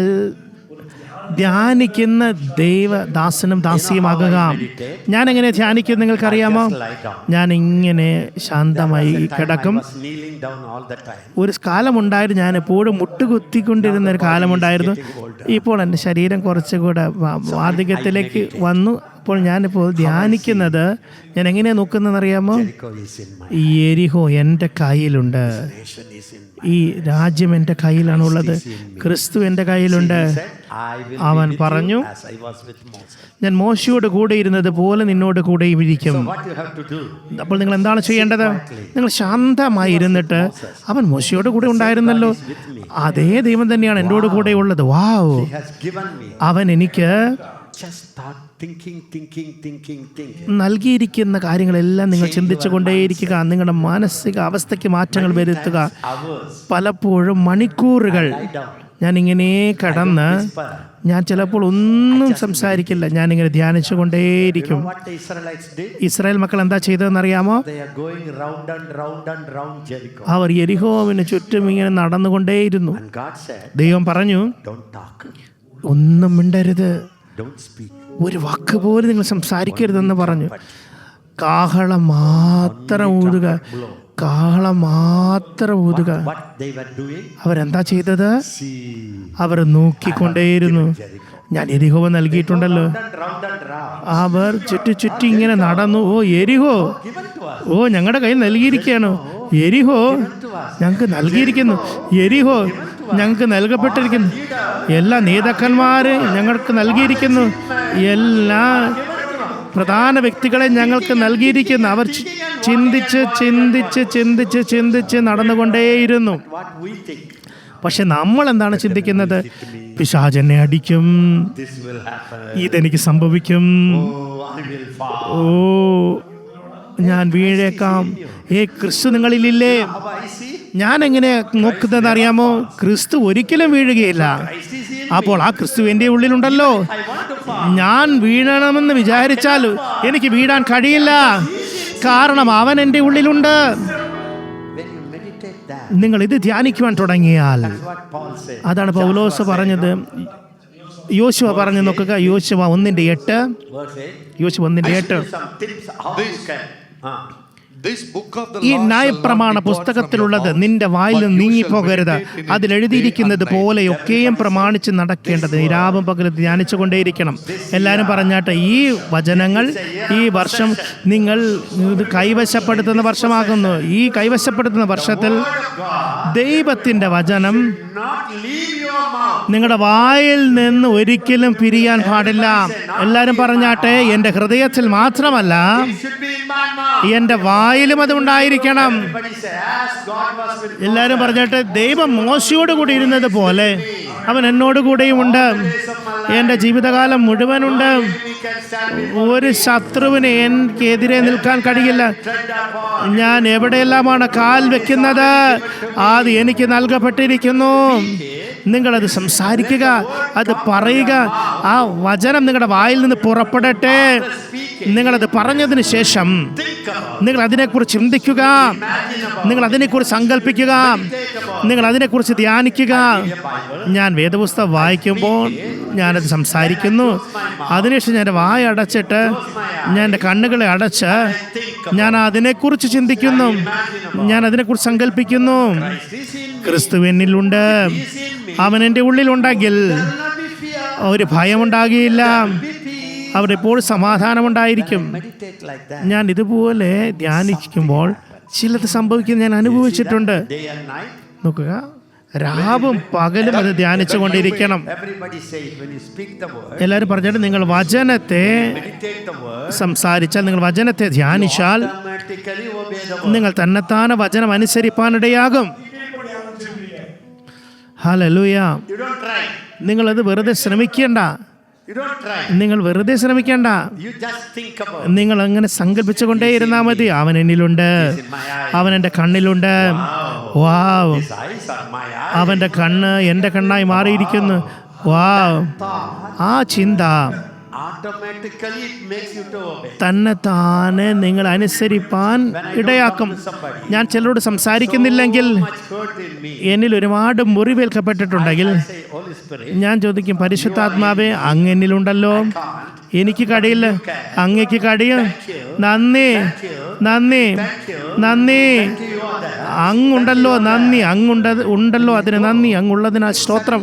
ധ്യാനിക്കുന്ന ദൈവദാസനും ദാസിയുമാകുക. ഞാൻ എങ്ങനെ ധ്യാനിക്കും നിങ്ങൾക്കറിയാമോ? ഞാൻ ഇങ്ങനെ ശാന്തമായി കിടക്കും. I was kneeling down all the time. ഒരു കാലമുണ്ടായിരുന്നു, ഞാൻ എപ്പോഴും മുട്ടുകുത്തിക്കൊണ്ടിരുന്ന ഒരു കാലമുണ്ടായിരുന്നു. ഇപ്പോൾ എൻ്റെ ശരീരം കുറച്ചുകൂടെ വാർദ്ധക്യത്തിലേക്ക് വന്നു. അപ്പോൾ ഞാനിപ്പോൾ ധ്യാനിക്കുന്നത്, ഞാൻ എങ്ങനെയാണ് നോക്കുന്നതെന്ന് അറിയാമോ? Jericho is in my യെരിഹോ എൻ്റെ കയ്യിലുണ്ട്, nation is in my. ഈ രാജ്യം എൻ്റെ കയ്യിലാണുള്ളത്, ക്രിസ്തു എൻ്റെ കയ്യിലുണ്ട്. He said, I will അവൻ be with പറഞ്ഞു, you as I was with Moses. ഞാൻ മോശയോട് കൂടെ ഇരുന്നത് പോലെ നിന്നോട് കൂടെയും ഇരിക്കും. So what you have to do? അപ്പോൾ നിങ്ങൾ എന്താണ് ചെയ്യേണ്ടത്? നിങ്ങൾ ശാന്തമായി ഇരുന്നിട്ട്, അവൻ മോശയോട് കൂടെ ഉണ്ടായിരുന്നല്ലോ, അതേ ദൈവം തന്നെയാണ് എന്നോട് കൂടെ ഉള്ളത്. വാവ്, He has given me. അവൻ എനിക്ക് Just start thinking. നൽകിയിരിക്കുന്ന കാര്യങ്ങളെല്ലാം നിങ്ങൾ ചിന്തിച്ചു കൊണ്ടേയിരിക്കുക. നിങ്ങളുടെ മാനസിക അവസ്ഥയ്ക്ക് മാറ്റങ്ങൾ വരുത്തുക. Hours. പലപ്പോഴും മണിക്കൂറുകൾ Lie down. ഞാനിങ്ങനെ കടന്ന്, ഞാൻ ചിലപ്പോൾ ഒന്നും സംസാരിക്കില്ല, ഞാനിങ്ങനെ ധ്യാനിച്ചു കൊണ്ടേയിരിക്കും. You know what the Israelites did? Israel മക്കൾ എന്താ ചെയ്തതെന്നറിയാമോ? They are going round and round Jericho. അവർ യെരിഹോവിന് ചുറ്റും ഇങ്ങനെ നടന്നുകൊണ്ടേയിരുന്നു. And God said, ദൈവം പറഞ്ഞു, don't talk. ഒന്നും മിണ്ടരുത്, Don't speak. ഒരു വാക്ക് പോലും നിങ്ങൾ സംസാരിക്കരുതെന്ന് പറഞ്ഞു. കാഹളം മാത്രം ഊതുക, കാഹളം മാത്രം ഊതുക. What they were doing? അവരെന്താ ചെയ്തത്? See. അവർ നോക്കിക്കൊണ്ടേയിരുന്നു. ഞാൻ യെരിഹോ നൽകിയിട്ടുണ്ടല്ലോ. Round and round. അവർ ചുറ്റി ഇങ്ങനെ നടന്നു. ഓ യെരിഹോ, Given to us. ഓ ഞങ്ങളുടെ കയ്യിൽ നൽകിയിരിക്കുകയാണ്. യെരിഹോ ഞങ്ങൾക്ക് നൽകിയിരിക്കുന്നു. യെരിഹോ ഞങ്ങൾക്ക് നൽകപ്പെട്ടിരിക്കുന്നു. എല്ലാ നേതാക്കന്മാരെ ഞങ്ങൾക്ക് നൽകിയിരിക്കുന്നു. എല്ലാ പ്രധാന വ്യക്തികളെ ഞങ്ങൾക്ക് നൽകിയിരിക്കുന്നു. അവർ ചിന്തിച്ച് ചിന്തിച്ച് ചിന്തിച്ച് ചിന്തിച്ച് നടന്നുകൊണ്ടേയിരുന്നു. What we think, പക്ഷെ നമ്മൾ എന്താണ് ചിന്തിക്കുന്നത്? പിശാചെന്നെ അടിക്കും, this will happen. ഇതെനിക്ക് സംഭവിക്കും, Oh, I will fall. ഓ ഞാൻ വീഴേക്കാം. ക്രിസ്തു നിങ്ങളിലില്ലേ? How I see? ഞാൻ എങ്ങനെ നോക്കുന്നതെന്ന് അറിയാമോ? ക്രിസ്തു ഒരിക്കലും വീഴുകയില്ല. Christ is in. അപ്പോൾ ആ ക്രിസ്തു എൻ്റെ ഉള്ളിലുണ്ടല്ലോ. I want to fall. ഞാൻ വീഴണമെന്ന് വിചാരിച്ചാൽ എനിക്ക് വീഴാൻ കഴിയില്ല, കാരണം അവൻ എൻ്റെ ഉള്ളിലുണ്ട്. When you meditate that, നിങ്ങൾ ഇത് ധ്യാനിക്കുവാൻ തുടങ്ങിയാൽ, that's what Paul said. അതാണ് പൗലോസ് പറഞ്ഞത്. യോശുവ പറഞ്ഞു നോക്കുക, യോശുവ 1:8. Verse 8. യോശുവ 1:8. Some tips how you can. This book of the ഈ law shall not ന്യായപ്രമാണ depart from your പുസ്തകത്തിലുള്ളത് mouth, നിന്റെ വായിൽ but നിന്ന് you shall നീങ്ങിപ്പോകരുത്. meditate in it അതിലെഴുതിയിരിക്കുന്നത് day and night. പോലെയൊക്കെയും പ്രമാണിച്ച് നടക്കേണ്ടത് രാവും പകലും ധ്യാനിച്ചുകൊണ്ടേയിരിക്കണം. എല്ലാവരും പറഞ്ഞാട്ടെ, ഈ വചനങ്ങൾ ഈ വർഷം നിങ്ങൾ ഇത് കൈവശപ്പെടുത്തുന്ന വർഷമാകുന്നു. ഈ കൈവശപ്പെടുത്തുന്ന വർഷത്തിൽ ദൈവത്തിൻ്റെ വചനം Not leave your mouth. നിങ്ങളുടെ വായിൽ നിന്ന് ഒരിക്കലും പിരിയാൻ പാടില്ല. എല്ലാവരും പറഞ്ഞാട്ടെ, എൻ്റെ ഹൃദയത്തിൽ മാത്രമല്ല, It should be in my mouth. എൻ്റെ വായിലും അത് ഉണ്ടായിരിക്കണം. Everybody say, as God was with Moses. എല്ലാവരും പറഞ്ഞിട്ട്, ദൈവം മോശയോട് കൂടി ഇരുന്നത് പോലെ അവൻ എന്നോട് കൂടെയും ഉണ്ട്. എൻ്റെ ജീവിതകാലം മുഴുവനുണ്ട്. We can stand before ഒരു ശത്രുവിന് എനിക്കെതിരെ നിൽക്കാൻ കഴിയില്ല. tread upon. ഞാൻ എവിടെയെല്ലാമാണ് കാൽ വെക്കുന്നത്, അത് എനിക്ക് നൽകപ്പെട്ടിരിക്കുന്നു. നിങ്ങളത് സംസാരിക്കുക, അത് പറയുക. ആ വചനം നിങ്ങളുടെ വായിൽ നിന്ന് പുറപ്പെടട്ടെ. നിങ്ങളത് പറഞ്ഞതിന് ശേഷം Think about. നിങ്ങൾ അതിനെക്കുറിച്ച് ചിന്തിക്കുക, നിങ്ങൾ അതിനെക്കുറിച്ച് സങ്കല്പിക്കുക, നിങ്ങൾ അതിനെക്കുറിച്ച് ധ്യാനിക്കുക. ഞാൻ വേദപുസ്തകം വായിക്കുമ്പോൾ ഞാനത് സംസാരിക്കുന്നു. അതിനുശേഷം ഞാൻ എൻ്റെ വായ അടച്ചിട്ട്, ഞാൻ എൻ്റെ കണ്ണുകളെ അടച്ച് ഞാൻ അതിനെക്കുറിച്ച് ചിന്തിക്കുന്നു, ഞാൻ അതിനെക്കുറിച്ച് സങ്കല്പിക്കുന്നു. This in me. ക്രിസ്തു എന്നിലുണ്ട്, അവൻ എൻ്റെ ഉള്ളിലുണ്ടെങ്കിൽ Will not be fear. ഒരു ഭയമുണ്ടാകുകയില്ല, Be peace. അവിടെ എപ്പോഴും സമാധാനമുണ്ടായിരിക്കും. Meditate like that. ഞാൻ ഇതുപോലെ ധ്യാനിക്കുമ്പോൾ ചിലത് സംഭവിക്കുന്നത് ഞാൻ അനുഭവിച്ചിട്ടുണ്ട്. Day and night. നോക്കുക, രാവും പകലും അത് ധ്യാനിച്ചു കൊണ്ടിരിക്കണം. Everybody say it when you speak the word. എല്ലാവരും പറഞ്ഞിട്ട്, നിങ്ങൾ വചനത്തെ Meditate the word. സംസാരിച്ചാൽ, നിങ്ങൾ വചനത്തെ ധ്യാനിച്ചാൽ, Automatically obey the word. നിങ്ങൾ തന്നെത്താനെ വചനം അനുസരിപ്പാനിടയാകും. ഹല്ലേലൂയ. You don't try. നിങ്ങളത് വെറുതെ ശ്രമിക്കേണ്ട. You don't try. നിങ്ങൾ വെറുതെ ശ്രമിക്കേണ്ട. You just think about. നിങ്ങൾ അങ്ങനെ സങ്കല്പിച്ചുകൊണ്ടേ ഇരുന്നാൽ മതി. അവൻ എന്നിലുണ്ട്, In my eye. അവൻ എൻ്റെ കണ്ണിലുണ്ട്. വാവ്, His eyes are my eyes. അവൻ്റെ കണ്ണ് എൻ്റെ കണ്ണായി മാറിയിരിക്കുന്നു. വാവ്, Thought. ആ ചിന്ത Automatically it makes you to obey. തന്നെ താനെ നിങ്ങൾ അനുസരിപ്പാൻ ഇടയാക്കും. ഞാൻ ചിലരോട് സംസാരിക്കുന്നില്ലെങ്കിൽ, So much hurt in me. എന്നിൽ ഒരുപാട് മുറിവേൽക്കപ്പെട്ടിട്ടുണ്ടെങ്കിൽ, I say, Holy Spirit, ഞാൻ ചോദിക്കും, പരിശുദ്ധാത്മാവേ, അങ്ങ് എന്നിലുണ്ടല്ലോ, എനിക്ക് കഴിയില്ല, അങ്ങയ്ക്ക് കഴിയും. നന്ദി, നന്ദി, നന്ദി. അങ്ങുണ്ടല്ലോ, നന്ദി. ഉണ്ടല്ലോ, അതിന് നന്ദി. അങ്ങുള്ളതിനാൽ സ്തോത്രം.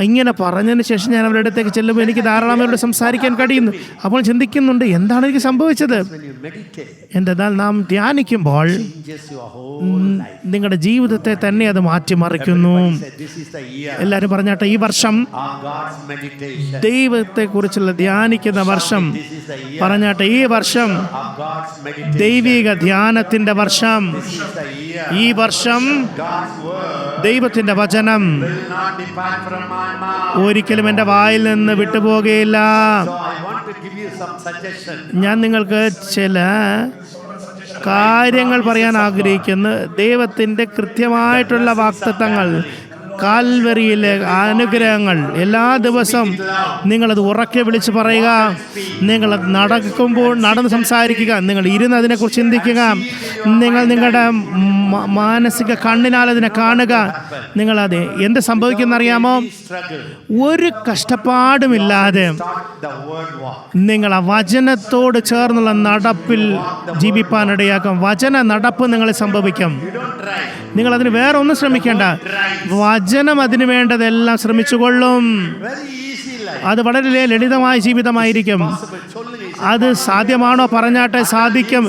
ഇങ്ങനെ പറഞ്ഞതിന് ശേഷം ഞാൻ അവരുടെ അടുത്തേക്ക് ചെല്ലുമ്പോൾ എനിക്ക് ധാരാളം അവരോട് സംസാരിക്കാൻ കഴിയുന്നു. അപ്പോൾ ചിന്തിക്കുന്നുണ്ട്, എന്താണ് എനിക്ക് സംഭവിച്ചത്? when you meditate, എന്തെന്നാൽ നാം ധ്യാനിക്കുമ്പോൾ changes your whole life. നിങ്ങളുടെ ജീവിതത്തെ തന്നെ അത് മാറ്റിമറിക്കുന്നു. Everybody say, this is the year എല്ലാവരും പറഞ്ഞാട്ടെ, ഈ വർഷം of God's meditation. ദൈവത്തെക്കുറിച്ചുള്ള ധ്യാനിക്കുന്ന വർഷം. This is the year പറഞ്ഞാട്ടെ, ഈ വർഷം of God's meditation. ദൈവിക ധ്യാനത്തിന്റെ വർഷം. This is the year ഈ വർഷം God's word ദൈവത്തിന്റെ വചനം will not depart from my mouth. ഒരിക്കലും എൻ്റെ വായിൽ നിന്ന് വിട്ടുപോകുകയില്ല. So I want to give you some suggestion. ഞാൻ നിങ്ങൾക്ക് ചില കാര്യങ്ങൾ പറയാൻ ആഗ്രഹിക്കുന്നു. ദൈവത്തിൻ്റെ കൃത്യമായിട്ടുള്ള വാഗ്ദത്തങ്ങൾ, കാൽവരിയിലെ അനുഗ്രഹങ്ങൾ എല്ലാ ദിവസവും നിങ്ങളത് ഉറക്കെ വിളിച്ച് പറയുക. നിങ്ങളത് നടക്കുമ്പോൾ നടന്ന് സംസാരിക്കുക. നിങ്ങൾ ഇരുന്ന് അതിനെക്കുറിച്ച് ചിന്തിക്കുക. നിങ്ങൾ നിങ്ങളുടെ മാനസിക കണ്ണിനാൽ അതിനെ കാണുക. നിങ്ങളത് എന്ത് സംഭവിക്കുന്നറിയാമോ? Struggle. ഒരു കഷ്ടപ്പാടുമില്ലാതെ Start the word walk. നിങ്ങൾ ആ വചനത്തോട് ചേർന്നുള്ള നടപ്പിൽ ജീവിപ്പാനിടയാക്കും. വചന നടപ്പ് നിങ്ങളെ സംഭവിക്കും. You don't try. നിങ്ങൾ അതിന് വേറെ ഒന്നും ശ്രമിക്കേണ്ട. വചനം അതിന് വേണ്ടതെല്ലാം ശ്രമിച്ചുകൊള്ളും. Very easy life. അത് വളരെ ലളിതമായ ജീവിതമായിരിക്കും. Totally easy. അത് സാധ്യമാണോ? പറഞ്ഞാട്ടെ, സാധിക്കും.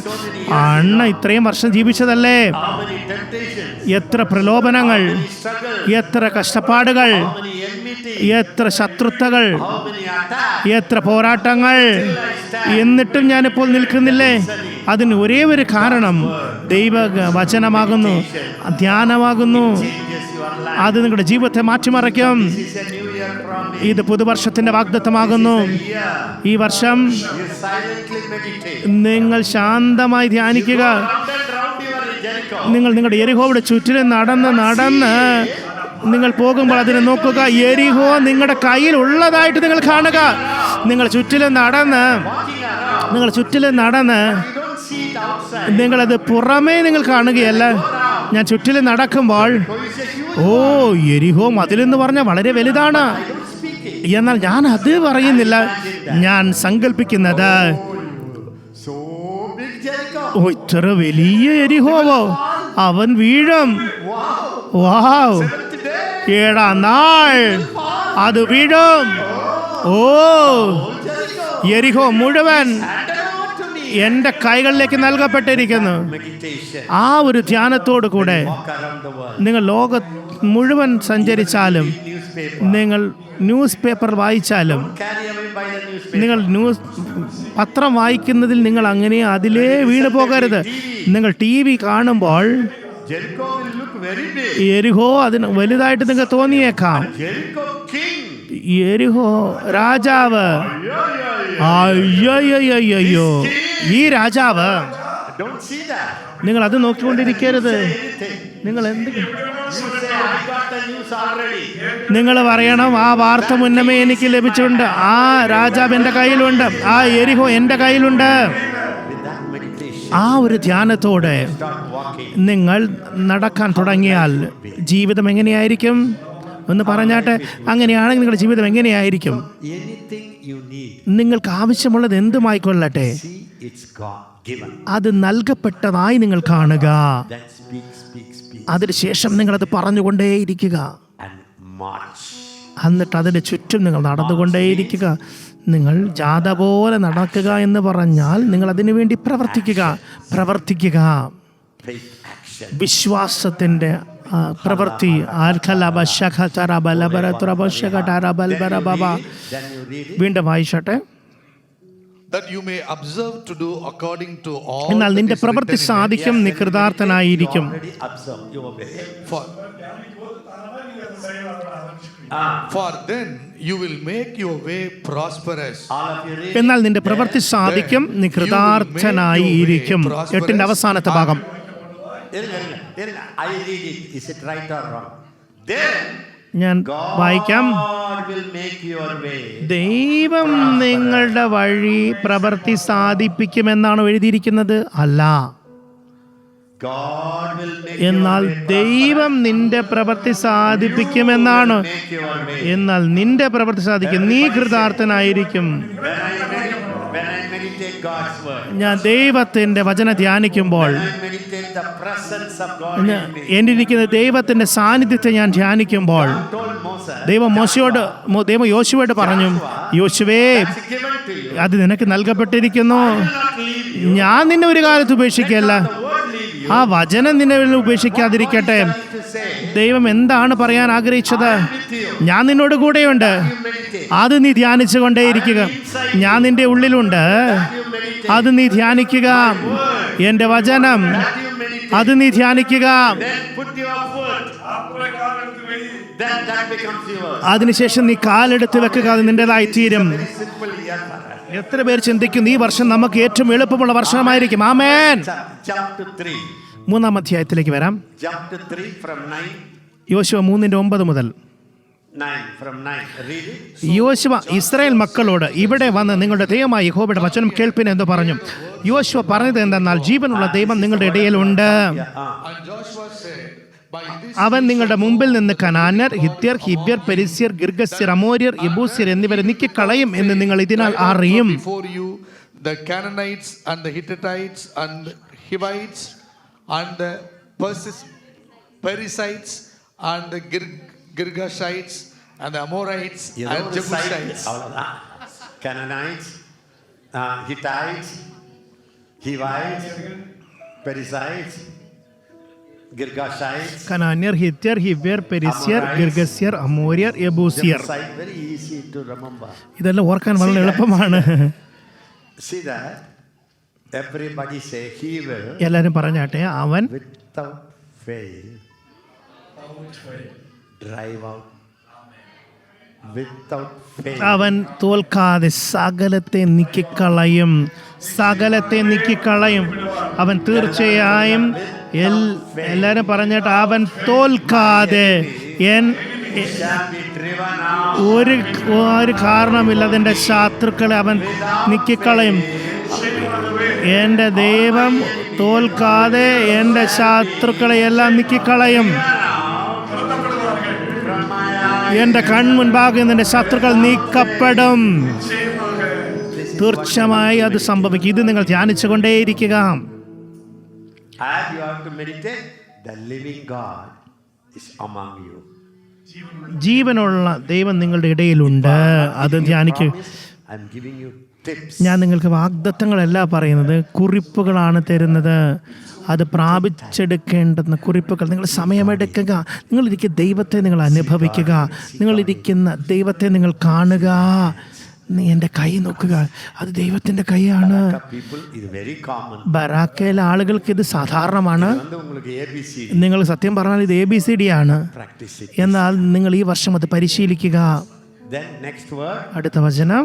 അണ്ണ ഇത്രയും വർഷം ജീവിച്ചതല്ലേ? How many temptations? എത്ര പ്രലോഭനങ്ങൾ, Struggle. എത്ര കഷ്ടപ്പാടുകൾ, How many enmity? എത്ര ശത്രുതകൾ, how many attacks. എത്ര പോരാട്ടങ്ങൾ, എന്നിട്ടും ഞാനിപ്പോൾ നിൽക്കുന്നില്ലേ? അതിന് ഒരേ ഒരു കാരണം ദൈവ വചനമാകുന്നു, ധ്യാനമാകുന്നു. Changes your life. അത് നിങ്ങളുടെ ജീവിതത്തെ മാറ്റിമറിക്കും. This is a new year promise. ഇത് പുതുവർഷത്തിന്റെ വാഗ്ദത്തമാകുന്നു. Here, ഈ വർഷം you silently meditate. നിങ്ങൾ ശാന്തമായി ധ്യാനിക്കുക. Round and round your Jericho. നിങ്ങൾ നിങ്ങളുടെ യെരിഹോയുടെ ചുറ്റിലും നടന്ന് നിങ്ങൾ പോകുമ്പോൾ അതിനെ നോക്കുക. യെരിഹോ നിങ്ങളുടെ കയ്യിൽ ഉള്ളതായിട്ട് നിങ്ങൾ കാണുക. നിങ്ങൾ ചുറ്റിലും നടന്ന് Walking around. നിങ്ങൾ ചുറ്റിലും നടന്ന് You don't see it outside. നിങ്ങളത് പുറമേ നിങ്ങൾ കാണുകയല്ല. ഞാൻ ചുറ്റിലും നടക്കുമ്പോൾ, So you say, you ഓ യെരിഹോ മതിലെന്ന് പറഞ്ഞാൽ വളരെ വലുതാണ്. I don't speak it. എന്നാൽ ഞാൻ അത് പറയുന്നില്ല. ഞാൻ സങ്കല്പിക്കുന്നത്, So big Jericho. ഓ ഇത്ര വലിയ യെരിഹോവോ, അവൻ വീഴും. Wow. വാവ്, Seventh day. 7-ാം നാൾ അത് വീഴും. ഓ Jericho. യെരിഹോ മുഴുവൻ Handed over to me. എൻ്റെ കൈകളിലേക്ക് നൽകപ്പെട്ടിരിക്കുന്നു. Meditation. ആ ഒരു ധ്യാനത്തോടു കൂടെ Walk around the world. നിങ്ങൾ ലോകം മുഴുവൻ സഞ്ചരിച്ചാലും, Newspaper. നിങ്ങൾ ന്യൂസ് പേപ്പർ വായിച്ചാലും, Carry away by the newspaper. നിങ്ങൾ പത്രം വായിക്കുന്നതിൽ നിങ്ങൾ അങ്ങനെ അതിലേ വീണ് പോകരുത്. നിങ്ങൾ TV കാണുമ്പോൾ Jericho will look very big. യെരിഹോ അതിന് വലുതായിട്ട് നിങ്ങൾക്ക് തോന്നിയേക്കാം. Jericho king. യെരിഹോ രാജാവ്, അയ്യോ ഈ രാജാവ്, Don't see that. നിങ്ങൾ അത് നോക്കിക്കൊണ്ടിരിക്കരുത്. Anything. നിങ്ങൾ എന്ത് You say, I got the news already. നിങ്ങൾ പറയണം, ആ വാർത്ത മുന്നമേ എനിക്ക് ലഭിച്ചിട്ടുണ്ട്, ആ രാജാവ് എൻ്റെ കയ്യിലുണ്ട്, ആ യെരിഹോ എൻ്റെ കയ്യിലുണ്ട്. With that meditation, ആ ഒരു ധ്യാനത്തോടെ start walking. നിങ്ങൾ നടക്കാൻ തുടങ്ങിയാൽ ജീവിതം എങ്ങനെയായിരിക്കും എന്ന് പറഞ്ഞാട്ടെ. അങ്ങനെയാണെങ്കിൽ നിങ്ങളുടെ ജീവിതം എങ്ങനെയായിരിക്കും? Anything you need, നിങ്ങൾക്ക് ആവശ്യമുള്ളത് എന്തുമായിക്കൊള്ളട്ടെ, see it's God given. അത് നൽകപ്പെട്ടതായി നിങ്ങൾ കാണുക. Then speak, speak, speak, അതിനുശേഷം നിങ്ങളത് പറഞ്ഞുകൊണ്ടേയിരിക്കുക. and march. എന്നിട്ട് അതിൻ്റെ ചുറ്റും നിങ്ങൾ നടന്നുകൊണ്ടേയിരിക്കുക. നിങ്ങൾ ജാഥ പോലെ നടക്കുക എന്ന് പറഞ്ഞാൽ നിങ്ങൾ അതിനു വേണ്ടി പ്രവർത്തിക്കുക. Faith action. വിശ്വാസത്തിൻ്റെ പ്രവൃത്തി. Then you read it. വീണ്ടും വായിച്ചോട്ടെ. That you may observe to do according to all എന്നാൽ that നിന്റെ is പ്രവൃത്തി written in it. സാധിക്കും, നീ കൃതാർത്ഥനായിരിക്കും. Already observe, you obey. For then you will make your way prosperous. All of you read. എന്നാൽ നിന്റെ പ്രവൃത്തി സാധിക്കും, നീ കൃതാർത്ഥനായിരിക്കും. 8-ന്റെ അവസാനത്തെ ഭാഗം. I read it. Is it right or wrong? Then ഞാൻ വായിക്കാം. God will make your way. ദൈവം നിങ്ങളുടെ വഴി പ്രവൃത്തി സാധിപ്പിക്കുമെന്നാണ് എഴുതിയിരിക്കുന്നത്? അല്ല. God will make എന്നാൽ your way. ദൈവം നിന്റെ പ്രവൃത്തി സാധിപ്പിക്കുമെന്നാണ്. Make your way. എന്നാൽ നിന്റെ പ്രവൃത്തി സാധിക്കും, നീ കൃതാർത്ഥനായിരിക്കും. When I meditate God's word, ഞാൻ ദൈവത്തിന്റെ വചനം ധ്യാനിക്കുമ്പോൾ, when I meditate the presence of God in me, എന്നിരിക്കുന്ന ദൈവത്തിന്റെ സാന്നിധ്യത്തെ ഞാൻ ധ്യാനിക്കുമ്പോൾ, God told Moses, ദൈവം യോശുവയോട് പറഞ്ഞു, യോശുവേ, it's given to you. അത് നിനക്ക് നൽകപ്പെട്ടിരിക്കുന്നു. I will not leave you. ഞാൻ നിന്നെ ഒരു കാലത്ത് ഉപേക്ഷിക്കുകയല്ല. The word leave you. ആ വചനം നിന്നെ ഉപേക്ഷിക്കാതിരിക്കട്ടെ. What is trying to say? ദൈവം എന്താണ് പറയാൻ ആഗ്രഹിച്ചത്? With you. ഞാൻ നിന്നോട് കൂടെയുണ്ട്. You meditate. അത് നീ ധ്യാനിച്ചു കൊണ്ടേയിരിക്കുക. ഞാൻ നിന്റെ ഉള്ളിലുണ്ട്. You meditate. അത് നീ ധ്യാനിക്കുക. എൻ്റെ വചനം, That you meditate. അത് നീ ധ്യാനിക്കുക. Then put your foot. Then that becomes yours. അതിനുശേഷം നീ കാലെടുത്ത് വെക്കുക. അത് നിന്റേതായി തീരും. Very simple year for us. എത്ര പേർ ചിന്തിക്കുന്നു ഈ വർഷം നമുക്ക് ഏറ്റവും എളുപ്പമുള്ള വർഷമായിരിക്കും? ആമേൻ. Jump to 3. 3-ാം അധ്യായത്തിലേക്ക് വരാം. Jump to 3 from 9. യോശുവ 3:9 മുതൽ. 9 from 9. Read it. യോശുവ ഇസ്രായേൽ മക്കളോട്, ഇവിടെ വന്ന് നിങ്ങളുടെ ദൈവമായ യഹോവയുടെ വചനം കേൾപ്പിൻ എന്ന് പറഞ്ഞു. യോശുവ പറഞ്ഞത് എന്തെന്നാൽ, ജീവനുള്ള ദൈവം നിങ്ങളുടെ ഇടയിലുണ്ട്. And Joshua said, by this അവൻ നിങ്ങളുടെ മുമ്പിൽ നിന്ന് കനാന്യർ, ഹിത്യർ, ഹിബ്യർ, പെരിസ്യർ, ഗിർഗസ്യർ, അമോര്യർ, യെബൂസ്യർ എന്നിവരെ നീക്കിക്കളയും എന്ന് നിങ്ങൾ ഇതിനാൽ അറിയും. before you the Canaanites and the Hittites and the Hivites and the Perizzites and the Girgashites and the Amorites and Jebusites. Canaanites, Hittites, Hivites, Perizzites, Girgashites. കനാന്യർ, ഹിത്യർ, ഹിവ്യർ, പെരിസ്യർ, ഗിർഗസ്യർ, അമോര്യർ, യബൂസിയർ. Side, very easy to remember. ഇതെല്ലാം ഓർക്കാൻ വളരെ എളുപ്പമാണ്. See that? Everybody say he will എല്ലാവരും പറഞ്ഞാട്ടെ, അവൻ without fail drive out. Without fail. അവൻ തോൽക്കാതെ സകലത്തെ നീക്കിക്കളയും. സകലത്തെ നീക്കിക്കളയും. അവൻ തീർച്ചയായും എല്ലാരും പറഞ്ഞിട്ട് അവൻ തോൽക്കാതെ Shall be driven out. ഒരു കാരണമില്ല എൻ്റെ ശത്രുക്കളെ അവൻ നീക്കിക്കളയും. എൻ്റെ ദൈവം തോൽക്കാതെ എൻ്റെ ശത്രുക്കളെ എല്ലാം നീക്കിക്കളയും. എൻ്റെ കൺമുൻപാകെ നിന്റെ ശത്രുക്കൾ നീക്കപ്പെടും. തീർച്ചയായി അത് സംഭവിക്കും. ഇത് നിങ്ങൾ ധ്യാനിച്ചുകൊണ്ടേയിരിക്കുക. And you have to meditate. The living God is among you. ജീവനുള്ള ദൈവം നിങ്ങളുടെ ഇടയിലുണ്ട്. അത് ധ്യാനിക്കുക. I'm giving you tips. ഞാൻ നിങ്ങൾക്ക് വാഗ്ദത്തങ്ങളല്ല പറയുന്നത്, കുറിപ്പുകളാണ് തരുന്നത്. അത് പ്രാപിച്ചെടുക്കേണ്ടുന്ന കുറിപ്പുകൾ. നിങ്ങൾ സമയമെടുക്കുക. നിങ്ങളിരിക്കുന്ന ദൈവത്തെ നിങ്ങൾ അനുഭവിക്കുക. നിങ്ങളിരിക്കുന്ന ദൈവത്തെ നിങ്ങൾ കാണുക. നീ എൻ്റെ കൈ നോക്കുക, അത് ദൈവത്തിൻ്റെ കൈയാണ്. People is very common. ബറാക്കയിലെ ആളുകൾക്ക് ഇത് സാധാരണമാണ്. உங்களுக்கு ABC നിങ്ങൾ സത്യം പറഞ്ഞാൽ ഇത് ABCD ആണ്. practice it. എന്നാൽ നിങ്ങൾ ഈ വർഷം അത് പരിശീലിക്കുക. Then next word. അടുത്ത വചനം,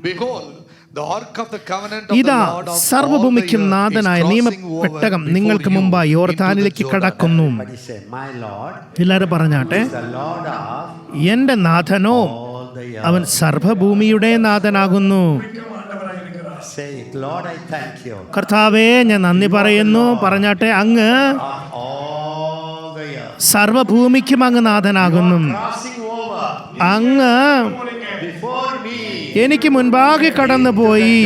Behold, the ark of the covenant of ഇതാ the Lord of all the സർവ്വഭൂമിക്കും earth നാഥനായ is crossing നിയമപ്പെട്ടകം over നിങ്ങൾക്ക് before you മുമ്പായി into യോർദാനിലേക്ക് the Jordan. കടക്കുന്നു. But he said, my Lord എല്ലാവരും പറഞ്ഞാട്ടെ, is the Lord of എൻ്റെ നാഥനോ all the earth. അവൻ സർവ്വഭൂമിയുടെ നാഥനാകുന്നു. Say it, Lord, I thank you. കർത്താവേ, ഞാൻ നന്ദി പറയുന്നു. പറഞ്ഞാട്ടെ, അങ്ങ് Of all the earth. സർവ്വഭൂമിക്കും അങ്ങ് നാഥനാകുന്നു. Crossing over അങ്ങ് before me. എനിക്ക് മുൻപാകെ കടന്നുപോയി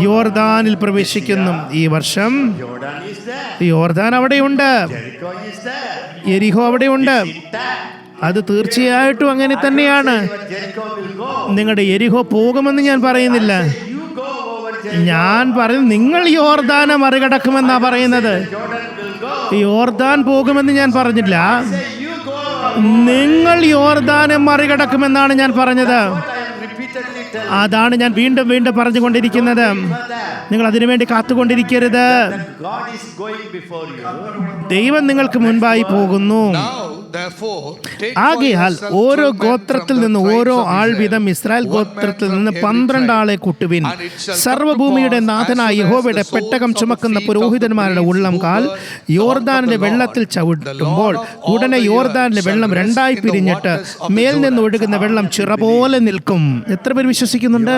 യോർദാനിൽ പ്രവേശിക്കുന്നു. ഈ വർഷം Jordan is there. യോർദാൻ അവിടെയുണ്ട്, Jericho is there. യെരിഹോ അവിടെയുണ്ട്. Intact. അത് തീർച്ചയായിട്ടും അങ്ങനെ തന്നെയാണ്. Your Jericho will go. നിങ്ങളുടെ യെരിഹോ പോകുമെന്ന് ഞാൻ പറയുന്നില്ല. You go over Jericho. ഞാൻ പറയുന്നത് നിങ്ങൾ യോർദാനെ മറികടക്കുമെന്നാ പറയുന്നത്. Jordan will go. യോർദാൻ പോകുമെന്ന് ഞാൻ പറഞ്ഞില്ല. Say you go. നിങ്ങൾ യോർദാനെ മറികടക്കുമെന്നാണ് ഞാൻ പറഞ്ഞത്. What I am repeatedly telling അതാണ് ഞാൻ വീണ്ടും വീണ്ടും പറഞ്ഞുകൊണ്ടിരിക്കുന്നത്. you that. നിങ്ങൾ അതിനുവേണ്ടി കാത്തുകൊണ്ടിരിക്കരുത്. That God is going before you. ദൈവം നിങ്ങൾക്ക് മുൻപായി പോകുന്നു. Now, therefore, take for ആകയാൽ yourself ഓരോ 12 men ഗോത്രത്തിൽ from the നിന്ന് tribes ഓരോ of ആൾ Israel, വീതം ഇസ്രായേൽ 1 man ഗോത്രത്തിൽ from നിന്ന് every 12 tribe. ആളെ കൂട്ടുവിൻ. And it shall come സർവ്വഭൂമിയുടെ to pass, നാഥനായ as soon as യഹോവയുടെ the soles പെട്ടകം of the ചുമക്കുന്ന feet of the പുരോഹിതന്മാരുടെ priests ഉള്ളംകാൽ who bear the യോർദാനിലെ ark of the വെള്ളത്തിൽ Lord, ചവിട്ടുമ്പോൾ the Lord of all ഉടനെ the യോർദാനിലെ earth വെള്ളം shall രണ്ടായി rest in the പിരിഞ്ഞിട്ട് waters of the മേൽ നിന്ന് Jordan. ഒഴുകുന്ന വെള്ളം ചിറ പോലെ നിൽക്കും. എത്ര പേര് വിശ്വസിക്കുന്നുണ്ട്?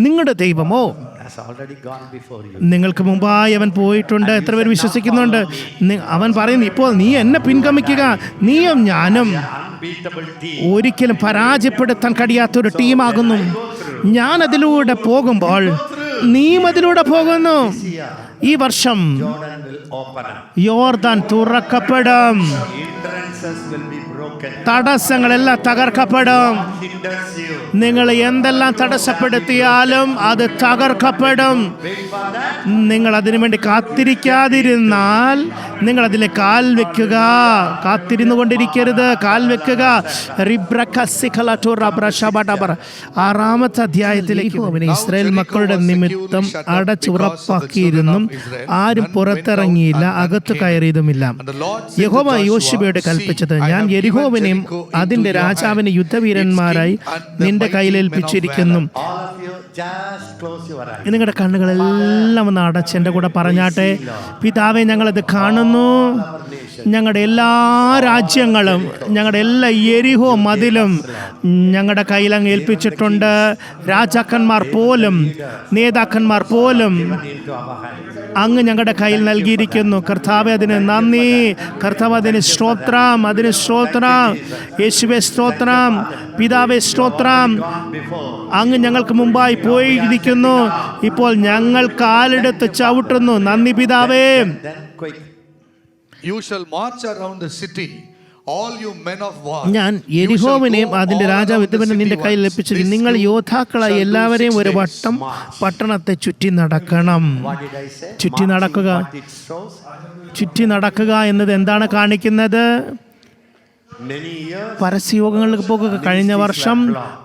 നിങ്ങളുടെ ദൈവമോ Has already gone before you. നിങ്ങൾക്ക് മുമ്പായി അവൻ പോയിട്ടുണ്ട്. എത്ര പേര് വിശ്വസിക്കുന്നുണ്ട്? അവൻ പറയുന്നു, ഇപ്പോൾ നീ എന്നെ പിൻഗമിക്കുക. നീയും ഞാനും Unbeatable team. ഒരിക്കലും പരാജയപ്പെടുത്താൻ കഴിയാത്തൊരു ടീമാകുന്നു. ഞാൻ അതിലൂടെ പോകുമ്പോൾ നീയും അതിലൂടെ പോകുന്നു. ഈ വർഷം Jordan will open up. യോർദാൻ തുറക്കപ്പെടും. Hindrances will be broken. തടസ്സങ്ങളെല്ലാം തകർക്കപ്പെടും. Hinders you. നിങ്ങൾ എന്തെല്ലാം തടസ്സപ്പെടുത്തിയാലും അത് തകർക്കപ്പെടും. Wait for that. നിങ്ങൾ അതിനു വേണ്ടി കാത്തിരിക്കാതിരുന്നാൽ നിങ്ങൾ അതിലെ കാൽ വെക്കുക. കാത്തിരുന്നു കൊണ്ടിരിക്കരുത്, കാൽ വെക്കുക. ആറാമത്തെ അധ്യായത്തിലേക്ക് അവനെ ഇസ്രായേൽ മക്കളുടെ നിമിത്തം അടച്ചുറപ്പാക്കിയിരുന്നും ആരും പുറത്തിറങ്ങിയില്ല, അകത്ത് കയറിയതുമില്ല. യഹോവ യോശുവയോട് കൽപ്പിച്ചത്, ഞാൻ യെരിഹോവിനെയും അതിന്റെ രാജാവിനെ യുദ്ധവീരന്മാരായി നിന്റെ കയ്യിലേൽപ്പിച്ചിരിക്കുന്നു. All of you, just close your eyes. നിങ്ങളുടെ കണ്ണുകളെല്ലാം ഒന്ന് അടച്ച് എൻ്റെ കൂടെ പറഞ്ഞാട്ടെ, പിതാവേ, ഞങ്ങളത് കാണുന്നു. ഞങ്ങളുടെ എല്ലാ രാജ്യങ്ങളും ഞങ്ങളുടെ എല്ലാ യെരിഹോ മതിലും ഞങ്ങളുടെ കയ്യിൽ അങ്ങ് ഏൽപ്പിച്ചിട്ടുണ്ട്. രാജാക്കന്മാർ പോലും നേതാക്കന്മാർ പോലും Into our hands. അങ്ങ് ഞങ്ങളുടെ കയ്യിൽ നൽകിയിരിക്കുന്നു. കർത്താവെ, അതിന് നന്ദി. കർത്താവ്, അതിന് സ്തോത്രം, അതിന് സ്തോത്രം. യേശുവേ സ്തോത്രം. പിതാവേ സ്തോത്രം. അങ്ങ് ഞങ്ങൾക്ക് മുമ്പായി പോയിരിക്കുന്നു. ഇപ്പോൾ ഞങ്ങൾ കാലെടുത്ത് ചവിട്ടുന്നു. നന്ദി പിതാവേ. Then quick. You shall march around the city all you men of war, ഞാൻ you shall യെരിഹോവിനെയും go അതിന്റെ all രാജാവ് around the ഇതുവരെ city നിന്റെ കയ്യിൽ once. ലഭിച്ചിരിക്കും. These നിങ്ങൾ two യോദ്ധാക്കളായി shall do എല്ലാവരെയും 6 ഒരു days വട്ടം march. പട്ടണത്തെ ചുറ്റി നടക്കണം. What did I say? ചുറ്റി Marching, നടക്കുക. what it shows? ചുറ്റി നടക്കുക എന്നത് എന്താണ് കാണിക്കുന്നത്? Many years പരസ്യയോഗങ്ങൾക്ക് പോകുക. കഴിഞ്ഞ വർഷം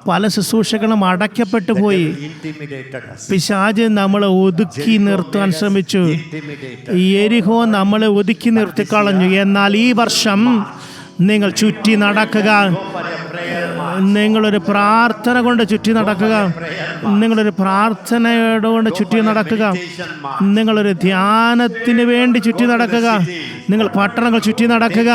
പല ശുശ്രൂഷകളും അടയ്ക്കപ്പെട്ടു പോയി. intimidated us. പിശാച് നമ്മളെ ഒതുക്കി നിർത്താൻ ശ്രമിച്ചു. Intimidated. യെരിഹോ നമ്മളെ ഒതുക്കി നിർത്തിക്കളഞ്ഞു. എന്നാൽ ഈ വർഷം നിങ്ങൾ ചുറ്റി നടക്കുക. Go for a prayer march. നിങ്ങളൊരു പ്രാർത്ഥന കൊണ്ട് ചുറ്റി നടക്കുക. നിങ്ങളൊരു പ്രാർത്ഥനയോടുകൊണ്ട് ചുറ്റി നടക്കുക. നിങ്ങളൊരു ധ്യാനത്തിന് വേണ്ടി ചുറ്റി നടക്കുക. നിങ്ങൾ പട്ടണങ്ങൾ ചുറ്റി നടക്കുക.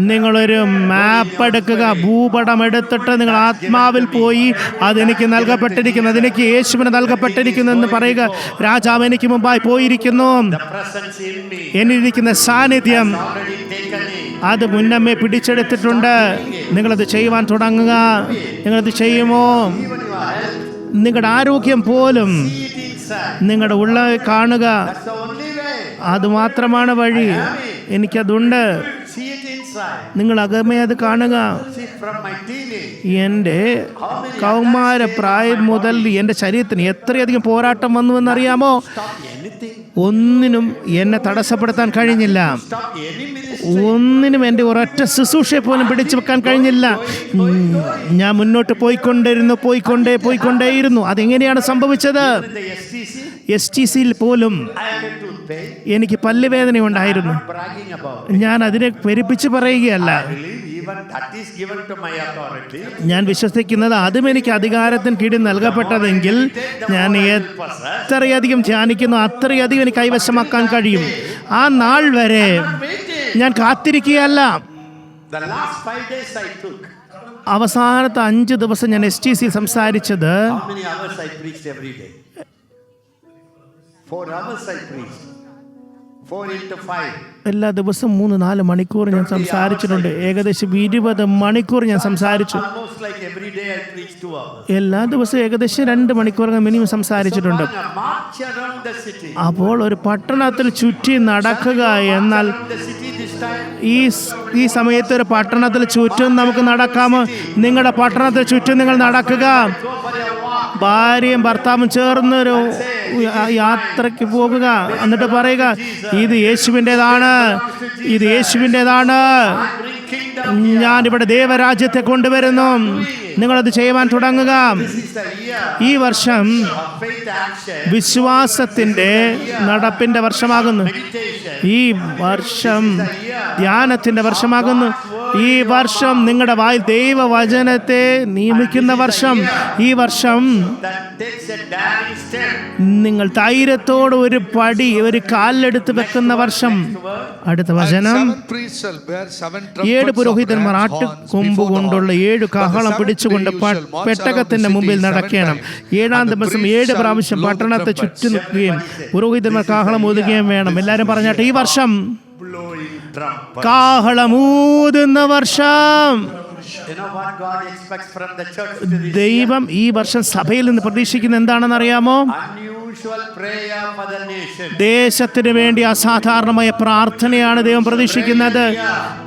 നിങ്ങളൊരു മാപ്പ് എടുക്കുക. ഭൂപടം എടുത്തിട്ട് നിങ്ങൾ ആത്മാവിൽ പോയി അതെനിക്ക് നൽകപ്പെട്ടിരിക്കുന്നു, അതെനിക്ക് യേശുവിന് നൽകപ്പെട്ടിരിക്കുന്നു എന്ന് പറയുക. രാജാവ് എനിക്ക് മുമ്പായി പോയിരിക്കുന്നു. The presence in me എന്നിരിക്കുന്ന സാന്നിധ്യം already taken in. അത് മുന്നമ്മേ പിടിച്ചെടുത്തിട്ടുണ്ട്. നിങ്ങളത് ചെയ്യുവാൻ തുടങ്ങുക. നിങ്ങളത് ചെയ്യുമോ? Even your health, നിങ്ങളുടെ ആരോഗ്യം പോലും see it inside. നിങ്ങളുടെ ഉള്ള കാണുക. That's the only way. അതുമാത്രമാണ് വഴി. എനിക്കതുണ്ട്. See it inside. നിങ്ങൾ അകമേ അത് കാണുക. See from my teenage. എൻ്റെ കൗമാര പ്രായം മുതൽ എൻ്റെ ശരീരത്തിന് എത്രയധികം പോരാട്ടം വന്നുവെന്നറിയാമോ? Stop anything. ഒന്നിനും എന്നെ തടസ്സപ്പെടുത്താൻ കഴിഞ്ഞില്ല. Stop any ministry. ഒന്നിനും എൻ്റെ ഒരൊറ്റ ശുശ്രൂഷയെ പോലും പിടിച്ചു വെക്കാൻ കഴിഞ്ഞില്ല. ഞാൻ മുന്നോട്ട് പോയിക്കൊണ്ടേയിരുന്നു. അതെങ്ങനെയാണ് സംഭവിച്ചത്? In the STC, STCയിൽ പോലും I had a tooth pain. എനിക്ക് പല്ലുവേദന ഉണ്ടായിരുന്നു. I'm not bragging about it. ഞാൻ അതിനെ പെരുപ്പിച്ച് പറയുകയല്ല. I believe even that is given to my authority. ഞാൻ വിശ്വസിക്കുന്നത് അതും എനിക്ക് അധികാരത്തിന് കീഴിൽ നൽകപ്പെട്ടതെങ്കിൽ ഞാൻ എത്രയധികം ധ്യാനിക്കുന്നു അത്രയധികം എനിക്ക് കൈവശമാക്കാൻ കഴിയും. ആ നാൾ വരെ ഞാൻ കാത്തിരിക്കുകയല്ല. The last 5 days I took. അവസാനത്തെ 5 ദിവസം ഞാൻ STC സംസാരിച്ചത് How many hours I preached every day? 4 hours I preached. 4 into 5. എല്ലാ ദിവസവും 3-4 മണിക്കൂർ ഞാൻ സംസാരിച്ചിട്ടുണ്ട്. ഏകദേശം 20 മണിക്കൂർ ഞാൻ സംസാരിച്ചു. Almost like every day I preach 2 hours. എല്ലാ ദിവസവും ഏകദേശം 2 മണിക്കൂർ മിനിമം സംസാരിച്ചിട്ടുണ്ട്. March around the city. അപ്പോൾ ഒരു പട്ടണത്തിൽ ചുറ്റി നടക്കുക എന്നാൽ Around the city this time. ഈ സമയത്ത് ഒരു പട്ടണത്തിൽ ചുറ്റും നമുക്ക് നടക്കാമോ? നിങ്ങളുടെ പട്ടണത്തിൽ ചുറ്റും നിങ്ങൾ നടക്കുക. Go for a walk. ഭാര്യയും ഭർത്താവും ചേർന്നൊരു യാത്രയ്ക്ക് പോകുക. എന്നിട്ട് പറയുക, ഇത് യേശുവിൻ്റെതാണ്, ഇത് യേശുവിൻ്റെതാണ്. Bring kingdom. ഞാനിവിടെ ദൈവരാജ്യത്തെ കൊണ്ടുവരുന്നു. നിങ്ങളത് ചെയ്യുവാൻ തുടങ്ങുക. This is the year ഈ വർഷം of faith action. വിശ്വാസത്തിൻ്റെ നടപ്പിൻ്റെ വർഷമാകുന്നു. Meditation. ഈ വർഷം ധ്യാനത്തിൻ്റെ വർഷമാകുന്നു. ഈ വർഷം നിങ്ങളുടെ വായിൽ ദൈവവചനത്തെ നിയമിക്കുന്ന വർഷം. ഈ വർഷം That takes a daring step. നിങ്ങൾ ധൈര്യത്തോട് ഒരു പടി, ഒരു കാലിലെടുത്ത് വെക്കുന്ന വർഷം. അടുത്ത വചനം, 7 priests shall bear 7 trumpets 7 of പുരോഹിതന്മാർ ram's horns ആട്ടുകൊമ്പ് before the കൊണ്ടുള്ള horn. 7 കാഹളം But the പിടിച്ചുകൊണ്ട് 7th day you shall march പെട്ടകത്തിന്റെ around the മുമ്പിൽ city 7 നടക്കണം. times. 7-ാം And the ദിവസം priests 7 shall പ്രാവശ്യം blow the പട്ടണത്തെ trumpets. ചുറ്റി നിൽക്കുകയും പുരോഹിതന്മാർ കാഹളം ഊതുകയും വേണം. എല്ലാവരും പറഞ്ഞാട്ടെ, ഈ വർഷം Blowing trumpet. കാഹളമൂതുന്ന വർഷം. You know what God expects from the church to this ദൈവം ഈ വർഷം സഭയിൽ നിന്ന് പ്രതീക്ഷിക്കുന്ന എന്താണെന്ന് അറിയാമോ? unusual prayer for the nation. ദേശത്തിന് വേണ്ടി അസാധാരണമായ പ്രാർത്ഥനയാണ് ദൈവം പ്രതീക്ഷിക്കുന്നത്.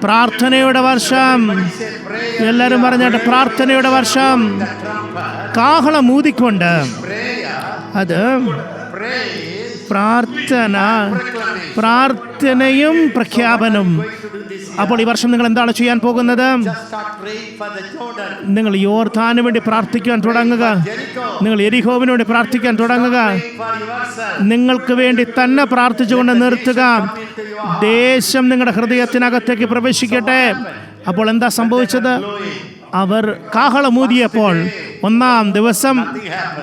പ്രാർത്ഥനയുടെ വർഷം. Say prayer, എല്ലാവരും പറഞ്ഞാട്ടെ, പ്രാർത്ഥനയുടെ വർഷം. the trumpet, കാഹളം ഊതിക്കൊണ്ട് prayer, അത് praise, പ്രാർത്ഥനയും പ്രഖ്യാപനവും. going to do this year. അപ്പോൾ ഈ വർഷം നിങ്ങൾ എന്താണ് ചെയ്യാൻ പോകുന്നത്? Just start praying for the Jordan. നിങ്ങൾ യോർദാന് വേണ്ടി പ്രാർത്ഥിക്കാൻ തുടങ്ങുക. Jericho. നിങ്ങൾ എരിഹോവിന് വേണ്ടി പ്രാർത്ഥിക്കാൻ തുടങ്ങുക. Praying for yourself. നിങ്ങൾക്ക് വേണ്ടി തന്നെ പ്രാർത്ഥിച്ചുകൊണ്ട് നിർത്തുക. ദേശം നിങ്ങളുടെ ഹൃദയത്തിനകത്തേക്ക് പ്രവേശിക്കട്ടെ. അപ്പോൾ എന്താ സംഭവിച്ചത്? അവർ കാഹളമൂതിയപ്പോൾ 1-ാം ദിവസം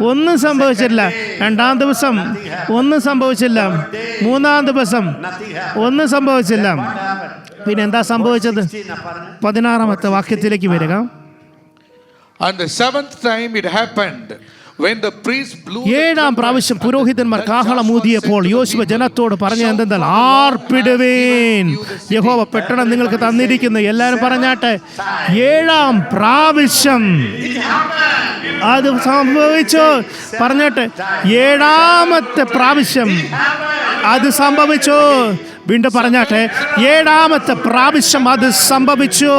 ഒന്നും സംഭവിച്ചില്ല. 2-ാം ദിവസം ഒന്നും സംഭവിച്ചില്ല. 3-ാം ദിവസം ഒന്നും സംഭവിച്ചില്ല. പിന്നെ എന്താ സംഭവിച്ചത്? 16-ാമത്തെ വാക്യത്തിലേക്ക് വരിക. And the 7th time it happened when the priest blew the 7-ാം പ്രാവശ്യം പുരോഹിതന്മാർ കാഹളമൂതിയപ്പോൾ യോശുവ ജനത്തോട് പറഞ്ഞത് എന്തെന്നാൽ, ആർപ്പിടുവീൻ, യഹോവ പെട്ടണം നിങ്ങൾക്ക് തന്നിരിക്കുന്നു. എല്ലാവരും പറഞ്ഞാട്ടെ, 7-ാം പ്രാവശ്യം അത് സംഭവിച്ചു. പറഞ്ഞാട്ടെ, 7-ാമത്തെ പ്രാവശ്യം അത് സംഭവിച്ചു. വീണ്ടും പറഞ്ഞാട്ടെ, 7ാമത്തെ പ്രാവശ്യം അത് സംഭവിച്ചു.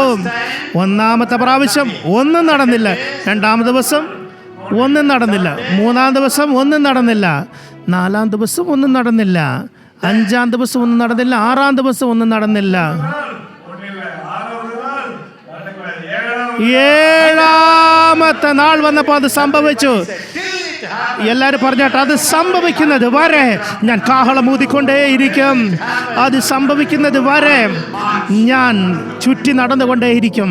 1ാമത്തെ പ്രാവശ്യം ഒന്നും നടന്നില്ല. 2ാം ദിവസം ഒന്നും നടന്നില്ല. 3ാം ദിവസം ഒന്നും നടന്നില്ല. 4ാം ദിവസം ഒന്നും നടന്നില്ല. 5ാം ദിവസം ഒന്നും നടന്നില്ല. 6ാം ദിവസം ഒന്നും നടന്നില്ല. 7ാമത്തെ നാൾ വന്നപ്പോൾ അത് സംഭവിച്ചു. എല്ലാരും പറഞ്ഞാട്ട്, അത് സംഭവിക്കുന്നത് വരെ ഞാൻ കാഹളം ഊതിക്കൊണ്ടേയിരിക്കും. അത് സംഭവിക്കുന്നത് വരെ ഞാൻ ചുറ്റി നടന്നുകൊണ്ടേയിരിക്കും.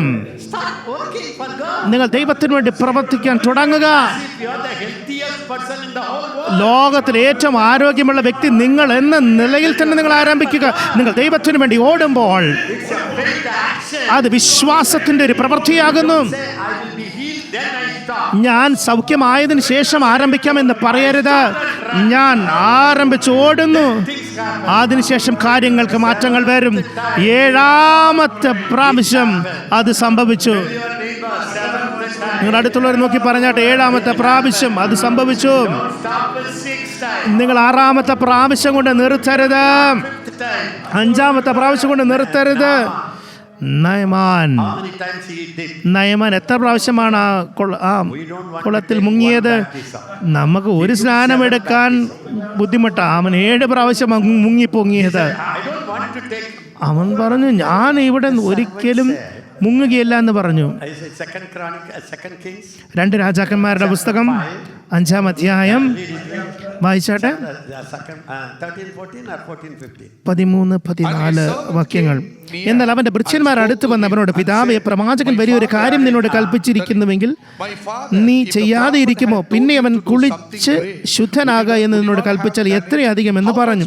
നിങ്ങൾ ദൈവത്തിന് വേണ്ടി പ്രവർത്തിക്കാൻ തുടങ്ങുക. ലോകത്തിലെ ഏറ്റവും ആരോഗ്യമുള്ള വ്യക്തി നിങ്ങൾ എന്ന നിലയിൽ തന്നെ നിങ്ങൾ ആരംഭിക്കുക. നിങ്ങൾ ദൈവത്തിന് വേണ്ടി ഓടുമ്പോൾ അത് വിശ്വാസത്തിന്റെ ഒരു പ്രവൃത്തിയാകുന്നു. ഞാൻ സൗഖ്യമായതിനു ശേഷം ആരംഭിക്കാമെന്ന് പറയരുത്. ഞാൻ ആരംഭിച്ച് ഓടുന്നു, അതിനുശേഷം കാര്യങ്ങൾക്ക് മാറ്റങ്ങൾ വരും. 7ാമത്തെ പ്രാവശ്യം അത് സംഭവിച്ചു. നിങ്ങൾ അടുത്തുള്ളവർ നോക്കി പറഞ്ഞാട്ടെ, 7ാമത്തെ പ്രാവശ്യം അത് സംഭവിച്ചു. നിങ്ങൾ 6ാമത്തെ പ്രാവശ്യം കൊണ്ട് നിർത്തരുത്. 5ാമത്തെ പ്രാവശ്യം കൊണ്ട് നിർത്തരുത്. നയമാൻ എത്ര പ്രാവശ്യമാണ് ആ കുളത്തിൽ മുങ്ങിയത്? നമുക്ക് ഒരു സ്നാനം എടുക്കാൻ ബുദ്ധിമുട്ടാണ്. അവൻ 7 പ്രാവശ്യം മുങ്ങിപ്പൊങ്ങിയത്. അവൻ പറഞ്ഞു, ഞാൻ ഇവിടെ ഒരിക്കലും മുങ്ങുകയില്ല എന്ന് പറഞ്ഞു. 2 രാജാക്കന്മാരുടെ പുസ്തകം 5ാം അധ്യായം വായിച്ചാട്ടെ, 13-14 വാക്യങ്ങൾ. എന്നാൽ അവന്റെ ഭൃത്യന്മാർ അടുത്ത് വന്ന് അവനോട്, പിതാവേ, പ്രവാചകൻ വലിയൊരു കാര്യം നിന്നോട് കൽപ്പിച്ചിരിക്കുന്നുവെങ്കിൽ നീ ചെയ്യാതെ ഇരിക്കുമോ? പിന്നെ അവൻ കുളിച്ച് ശുദ്ധനാക എന്ന് നിന്നോട് കൽപ്പിച്ചാൽ എത്രയധികം എന്ന് പറഞ്ഞു.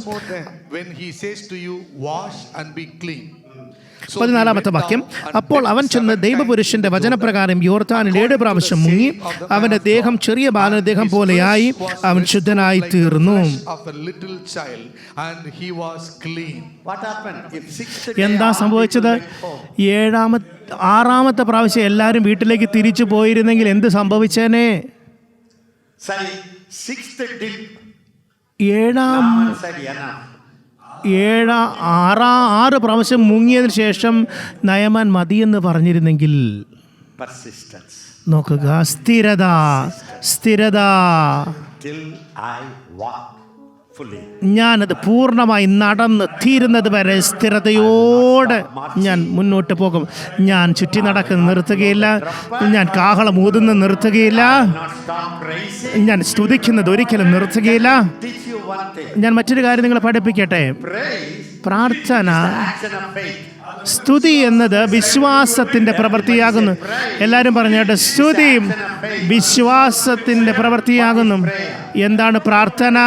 14ാമത്തെ വാക്യം. അപ്പോൾ അവൻ ചെന്ന് ദൈവപുരുഷന്റെ വചനപ്രകാരം യോർദാനിൽ 7 പ്രാവശ്യം മുങ്ങി. അവന്റെ ദേഹം ചെറിയ ബാലദേഹം പോലെയായി. അവൻ ശുദ്ധനായി തീർന്നു. എന്താ സംഭവിച്ചത്? 6ാമത്തെ പ്രാവശ്യം എല്ലാവരും വീട്ടിലേക്ക് തിരിച്ചു പോയിരുന്നെങ്കിൽ എന്ത് സംഭവിച്ചേനെ? 6 പ്രാവശ്യം മുങ്ങിയതിന് ശേഷം നയമാൻ മതിയെന്ന് പറഞ്ഞിരുന്നെങ്കിൽ, നോക്കുക, സ്ഥിരത. ഞാനത് പൂർണ്ണമായി നടന്ന് തീരുന്നത് വരെ സ്ഥിരതയോടെ ഞാൻ മുന്നോട്ട് പോകും. ഞാൻ ചുറ്റി നടക്കുന്ന നിർത്തുകയില്ല. ഞാൻ കാഹളം ഊതുന്ന നിർത്തുകയില്ല. ഞാൻ സ്തുതിക്കുന്നത് ഒരിക്കലും നിർത്തുകയില്ല. ഞാൻ മറ്റൊരു കാര്യം നിങ്ങളെ പഠിപ്പിക്കട്ടെ. പ്രാർത്ഥന, സ്തുതി എന്നത് വിശ്വാസത്തിന്റെ പ്രവൃത്തിയാകുന്നു. എല്ലാവരും പറഞ്ഞാട്ടെ, സ്തുതി വിശ്വാസത്തിന്റെ പ്രവൃത്തിയാകുന്നു. എന്താണ് പ്രാർത്ഥന?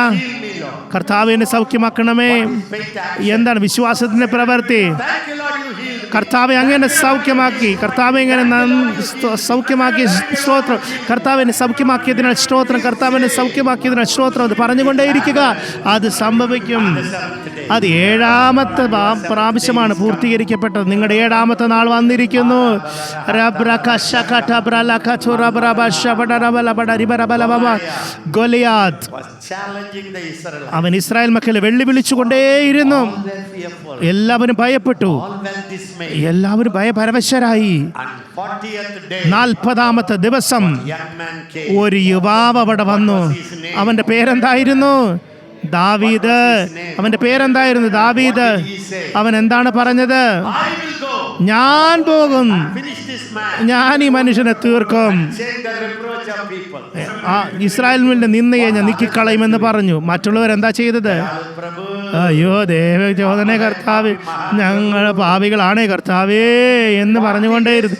കർത്താവിനെ സൗഖ്യമാക്കണമേ. എന്താണ് വിശ്വാസത്തിന്റെ പ്രവൃത്തി? കർത്താവെ അങ്ങനെ സൗഖ്യമാക്കി, കർത്താവെ ഇങ്ങനെ സൗഖ്യമാക്കി, സ്തോത്രം. കർത്താവിനെ സൗഖ്യമാക്കിയതിനാൽ സ്തോത്രം, കർത്താവിനെ സൗഖ്യമാക്കിയതിനാൽ സ്തോത്രം. അത് പറഞ്ഞുകൊണ്ടേയിരിക്കുക. അത് സംഭവിക്കും. അത് 7ാമത്തെ പ്രാവശ്യമാണ് പൂർത്തീകരിക്കപ്പെട്ടത്. നിങ്ങളുടെ 7ാമത്തെ നാൾ വന്നിരിക്കുന്നു. ഗോലിയാത്ത് അവൻ ഇസ്രായേൽ മക്കളെ വെല്ലുവിളിച്ചുകൊണ്ടേയിരുന്നു. എല്ലാവരും ഭയപ്പെട്ടു, എല്ലാവരും ഭയപരവശരായി. 40ാമത്തെ ദിവസം ഒരു യുവാവ് അവിടെ വന്നു. അവന്റെ പേരെന്തായിരുന്നു? ദാവീദ്. അവന്റെ പേരെന്തായിരുന്നു? ദാവീദ്. അവൻ എന്താണ് പറഞ്ഞത്? ഞാൻ പോകും, ഞാൻ ഈ മനുഷ്യനെ തീർക്കും, ഇസ്രായേലിന്റെ നിന്നയെ ഞാൻ നീക്കിക്കളയുമെന്ന് പറഞ്ഞു. മറ്റുള്ളവരെന്താ ചെയ്തത്? അയ്യോ ദേവചോദനെ കർത്താവേ, ഞങ്ങൾ പാപികളാണേ കർത്താവേ എന്ന് പറഞ്ഞുകൊണ്ടേയിരുന്നു.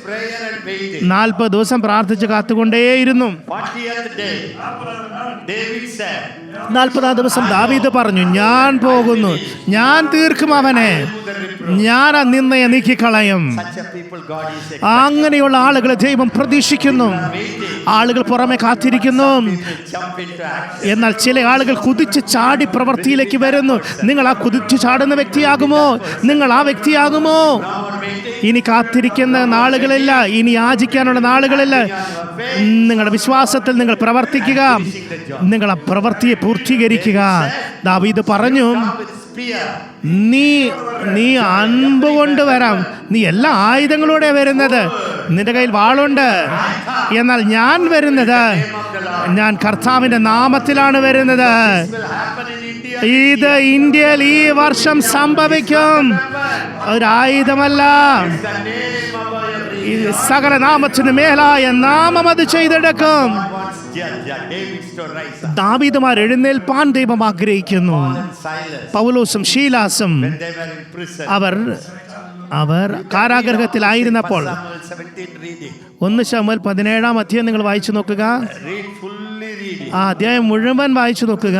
40 ദിവസം പ്രാർത്ഥിച്ച് കാത്തുകൊണ്ടേയിരുന്നു. 40ാം ദിവസം ദാവീദ് പറഞ്ഞു, ഞാൻ പോകുന്നു, ഞാൻ തീർക്കും അവനെ, ഞാൻ ആ നിന്നയെ നീക്കിക്കളയും. അങ്ങനെയുള്ള ആളുകളെ ദൈവം പ്രതീക്ഷിക്കുന്നു. ആളുകൾ പുറമെ കാത്തിരിക്കുന്നു. എന്നാൽ ചില ആളുകൾ കുതിച്ച് ചാടി പ്രവൃത്തിയിലേക്ക് വരുന്നു. നിങ്ങൾ ആ കുതിച്ചു ചാടുന്ന വ്യക്തിയാകുമോ? നിങ്ങൾ ആ വ്യക്തിയാകുമോ? ഇനി കാത്തിരിക്കുന്ന നാളുകളില്ല, ഇനി യാചിക്കാനുള്ള നാളുകളില്ല. നിങ്ങളുടെ വിശ്വാസത്തിൽ നിങ്ങൾ പ്രവർത്തിക്കുക, നിങ്ങൾ ആ പ്രവൃത്തിയെ പൂർത്തീകരിക്കുക. ദാവീദ് പറഞ്ഞു, spear. നീ അൻപ് കൊണ്ട് വരാം. നീ എല്ലാ ആയുധങ്ങളോടെ വരുന്നത്. നിന്റെ കയ്യിൽ വാളുണ്ട്. എന്നാൽ ഞാൻ വരുന്നത്, ഞാൻ കർത്താവിന്റെ നാമത്തിലാണ് വരുന്നത്. Will happen in India. ഇത് ഇന്ത്യയിൽ ഈ വർഷം സംഭവിക്കും. ഒരു ആയുധമല്ല, The name above every. ഈ സകല നാമത്തിന് മേലായ നാമം അത് ചെയ്തെടുക്കും. God wants David to rise up. ദാവീദുമാർ എഴുന്നേൽപ്പാൻ ദൈവം ആഗ്രഹിക്കുന്നു. Paul and Silas, പൗലോസും ശീലാസും when they were in prison. Our കാരാഗൃഹത്തിലായിരുന്നപ്പോൾ, Samuel 17 reading. 1 ശമൂവേൽ 17 അധ്യായം നിങ്ങൾ വായിച്ചു നോക്കുക. Read fully read it. ആ അധ്യായം മുഴുവൻ വായിച്ചു നോക്കുക.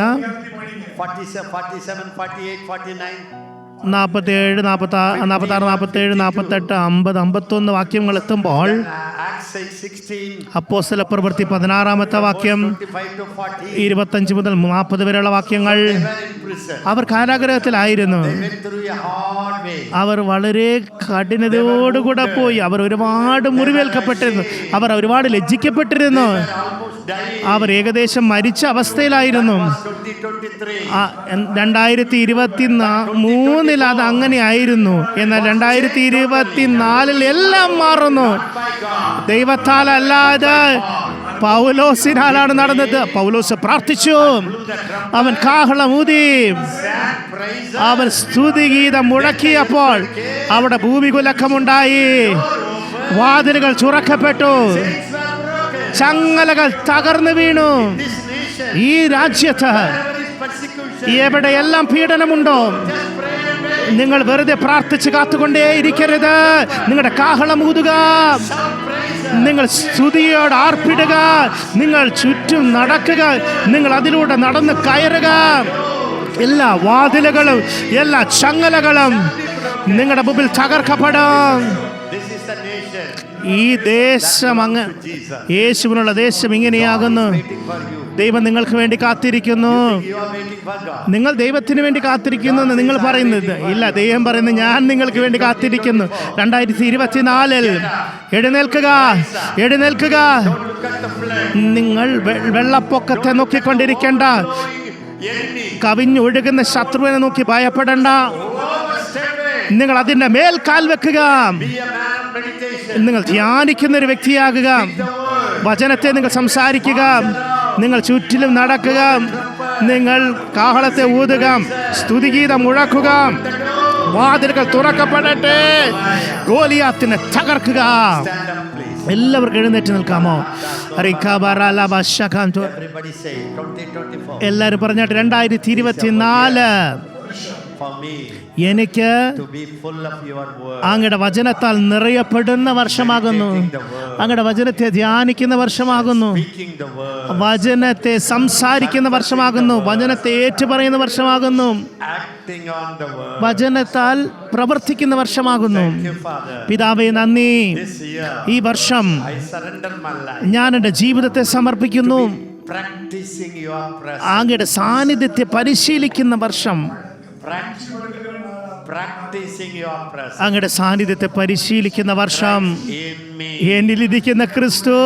47, 47, 48, 49. 47, 46, 47, 48, 50, 51 വാക്യങ്ങൾ എത്തുമ്പോൾ Acts 6:16. അപ്പോസ്തല പ്രവൃത്തി 16 വാക്യം 25 to 40. 25 മുതൽ 40 വരെയുള്ള വാക്യങ്ങൾ. They were in prison. Our കാരാഗൃഹത്തിലായിരുന്നു. They went through a hard way. അവർ വളരെ കഠിനതയോടുകൂടെ പോയി. അവർ ഒരുപാട് മുറിവേൽക്കപ്പെട്ടിരുന്നു. അവർ ഒരുപാട് ലജ്ജിക്കപ്പെട്ടിരുന്നു. They were almost dying. അവർ ഏകദേശം മരിച്ച അവസ്ഥയിലായിരുന്നു. 2023. 2023 അത് അങ്ങനെയായിരുന്നു. എന്നാൽ 2024 എല്ലാം മാറുന്നു. By God. ദൈവത്താൽ അല്ലാതെ പൗലോസിനാലാണ് നടന്നത്. പൗലോസ് പ്രാർത്ഥിച്ചു, അവൻ കാഹളമൂതി, Sad praise. അവൻ സ്തുതിഗീതം മുഴക്കിയപ്പോൾ അവിടെ ഭൂമികുലക്കമുണ്ടായി, വാതിലുകൾ തുറക്കപ്പെട്ടു, Things were broken. ചങ്ങലകൾ തകർന്നു വീണു. This nation. ഈ രാജ്യത്ത് Wherever is persecution. എവിടെയെല്ലാം പീഡനമുണ്ടോ, Just pray and wait. നിങ്ങൾ വെറുതെ പ്രാർത്ഥിച്ച് കാത്തുകൊണ്ടേ ഇരിക്കരുത്. നിങ്ങളുടെ കാഹളം ഊതുക, Shout praise. നിങ്ങൾ സ്തുതിയോട് ആർപ്പിടുക, നിങ്ങൾ ചുറ്റും നടക്കുക, നിങ്ങൾ അതിലൂടെ നടന്ന് കയറുക. എല്ലാ വാതിലുകളും എല്ലാ ചങ്ങലകളും നിങ്ങളുടെ മുമ്പിൽ തകർക്കപ്പെടും. This is the nation. ഈ ദേശം അങ്ങ് യേശുവിനുള്ള ദേശം ഇങ്ങനെയാകുന്നു. Waiting for you. ദൈവം നിങ്ങൾക്ക് വേണ്ടി കാത്തിരിക്കുന്നു. You are waiting for God. നിങ്ങൾ ദൈവത്തിന് വേണ്ടി കാത്തിരിക്കുന്നു എന്ന് നിങ്ങൾ പറയുന്നത് ഇല്ല. ദൈവം പറയുന്നത് ഞാൻ നിങ്ങൾക്ക് വേണ്ടി കാത്തിരിക്കുന്നു. 2024 എഴുന്നേൽക്കുക, എഴുന്നേൽക്കുക. Look at the flood. നിങ്ങൾ വെള്ളപ്പൊക്കത്തെ നോക്കിക്കൊണ്ടിരിക്കേണ്ട, Enemy. കവിഞ്ഞൊഴുകുന്ന ശത്രുവിനെ നോക്കി ഭയപ്പെടേണ്ട. Step away. നിങ്ങൾ അതിന്റെ മേൽ കാൽ വെക്കുക. Be a man of meditation. നിങ്ങൾ ധ്യാനിക്കുന്ന ഒരു വ്യക്തിയാകുക. വചനത്തെ നിങ്ങൾ സംസാരിക്കുക. നിങ്ങൾ ചുറ്റിലും നടക്കുക. നിങ്ങൾ കാഹളത്തെ ഊതുക, സ്തുതിഗീതം മുഴക്കുക. വാതിലുകൾ തുറക്കപ്പെടട്ടെ. ഗോലിയാത്തിനെ തകർക്കുക. Stand up, please. എല്ലാവർക്കും എഴുന്നേറ്റ് നിൽക്കാമോ? Everybody say 2024. എല്ലാവരും പറഞ്ഞാട്ട് 2024 For me എനിക്ക് to be full of your word. അങ്ങയുടെ വചനത്താൽ നിറയപ്പെടുന്ന വർഷമാകുന്നു. അങ്ങയുടെ വചനത്തെ ധ്യാനിക്കുന്ന വർഷമാകുന്നു. Speaking the word. വചനത്തെ സംസാരിക്കുന്ന വർഷമാകുന്നു. വചനത്തെ ഏറ്റുപറയുന്ന വർഷമാകുന്നു. Acting on the word. വചനത്താൽ പ്രവർത്തിക്കുന്ന വർഷമാകുന്നു. Thank you, Father. പിതാവേ നന്ദി. This year ഈ വർഷം I surrender my life. ഞാൻ എൻ്റെ ജീവിതത്തെ സമർപ്പിക്കുന്നു. Practicing your presence. അങ്ങയുടെ സാന്നിധ്യത്തെ പരിശീലിക്കുന്ന വർഷം. Practicing your presence. അങ്ങയുടെ സാന്നിധ്യത്തെ പരിശീലിക്കുന്ന വർഷം. In me. എന്നിലിരിക്കുന്ന ക്രിസ്തു,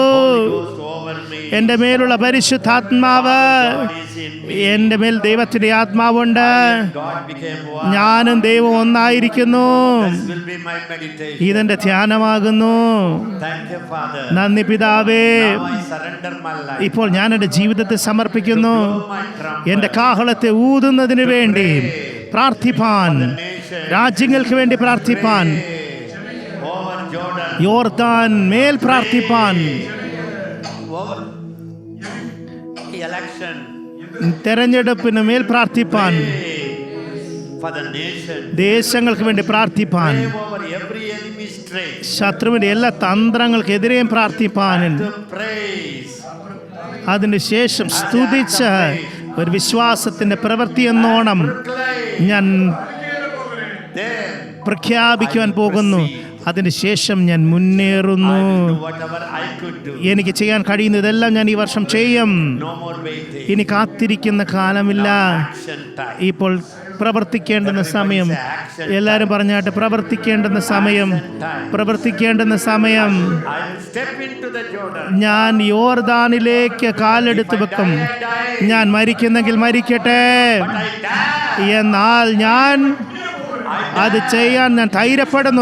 Ghost over me. എൻ്റെ മേലുള്ള പരിശുദ്ധാത്മാവ്, God is in me. എൻ്റെ മേൽ ദൈവത്തിന്റെ ആത്മാവുണ്ട്. God became one. ഞാനും ദൈവം ഒന്നായിരിക്കുന്നു. This will be my meditation. ഇതെന്റെ ധ്യാനമാകുന്നു. Thank you, Father. നന്ദി പിതാവേ. Now I surrender my life. ഇപ്പോൾ ഞാൻ എൻ്റെ ജീവിതത്തെ സമർപ്പിക്കുന്നു. Blow my trumpet. എൻ്റെ കാഹളത്തെ ഊതുന്നതിന് വേണ്ടി പ്രാർത്ഥിപ്പാൻ, രാജ്യങ്ങൾക്ക് വേണ്ടി പ്രാർത്ഥിപ്പാൻ, Over Jordan. യോർദാൻ മേൽ പ്രാർത്ഥിപ്പാൻ, Over election. തെരഞ്ഞെടുപ്പിന് മേൽ പ്രാർത്ഥിപ്പാൻ, For the nation. ദേശങ്ങൾക്ക് വേണ്ടി പ്രാർത്ഥിപ്പാൻ, Pray over every enemy's train. ശത്രുവിന്റെ എല്ലാ തന്ത്രങ്ങൾക്കെതിരെയും പ്രാർത്ഥിപ്പാൻ. To praise. അതിനുശേഷം സ്തുതിച്ച് ഒരു വിശ്വാസത്തിന്റെ പ്രവൃത്തി എന്നോണം Proclaim. ഞാൻ Then പ്രഖ്യാപിക്കുവാൻ പോകുന്നു. അതിനുശേഷം ഞാൻ മുന്നേറുന്നു. I will do whatever I could do. എനിക്ക് ചെയ്യാൻ കഴിയുന്നതെല്ലാം ഞാൻ ഈ വർഷം ചെയ്യും. No more waiting. ഇനി കാത്തിരിക്കുന്ന കാലമില്ല, Action time. ഇപ്പോൾ പ്രവർത്തിക്കേണ്ടുന്ന സമയം. എല്ലാവരും പറഞ്ഞാട്ടെ, പ്രവർത്തിക്കേണ്ടുന്ന സമയം, പ്രവർത്തിക്കേണ്ടുന്ന സമയം. I will step into the Jordan. ഞാൻ യോർദാനിലേക്ക് കാലെടുത്ത് വെക്കും. ഞാൻ മരിക്കുന്നെങ്കിൽ മരിക്കട്ടെ, But I dare. എന്നാൽ ഞാൻ അത് ചെയ്യാൻ ഞാൻ ധൈര്യപ്പെടുന്നു.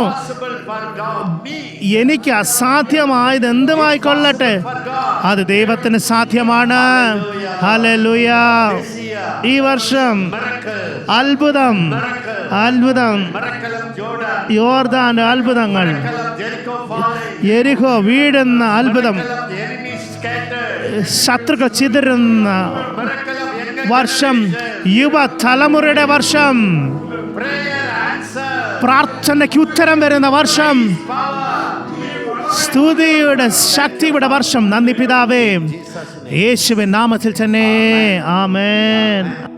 Possible for God. Me. എനിക്ക് അസാധ്യമായത് എന്തുമായിക്കൊള്ളട്ടെ, അത് ദൈവത്തിന് സാധ്യമാണ്. ഹല്ലേലൂയ. ഈ വർഷം Miracle. അത്ഭുതം, അത്ഭുതം, Miracle of Jordan. യോർദാന്റെ അത്ഭുതങ്ങൾ, Miracle of Jericho falling. യെരിഹോ വീഴുന്ന അത്ഭുതം, Miracle of the enemy scattered. ശത്രുക്കൾ ചിതറുന്ന Miracle of younger വർഷം, generation. യുവ തലമുറയുടെ വർഷം, Prayer answer. പ്രാർത്ഥനയ്ക്ക് ഉത്തരം വരുന്ന വർഷം, Power. സ്തുതിയുടെ ശക്തിയുടെ വർഷം. നന്ദി പിതാവേ, യേശുവിൻ നാമത്തിൽ തന്നെ ആമേൻ.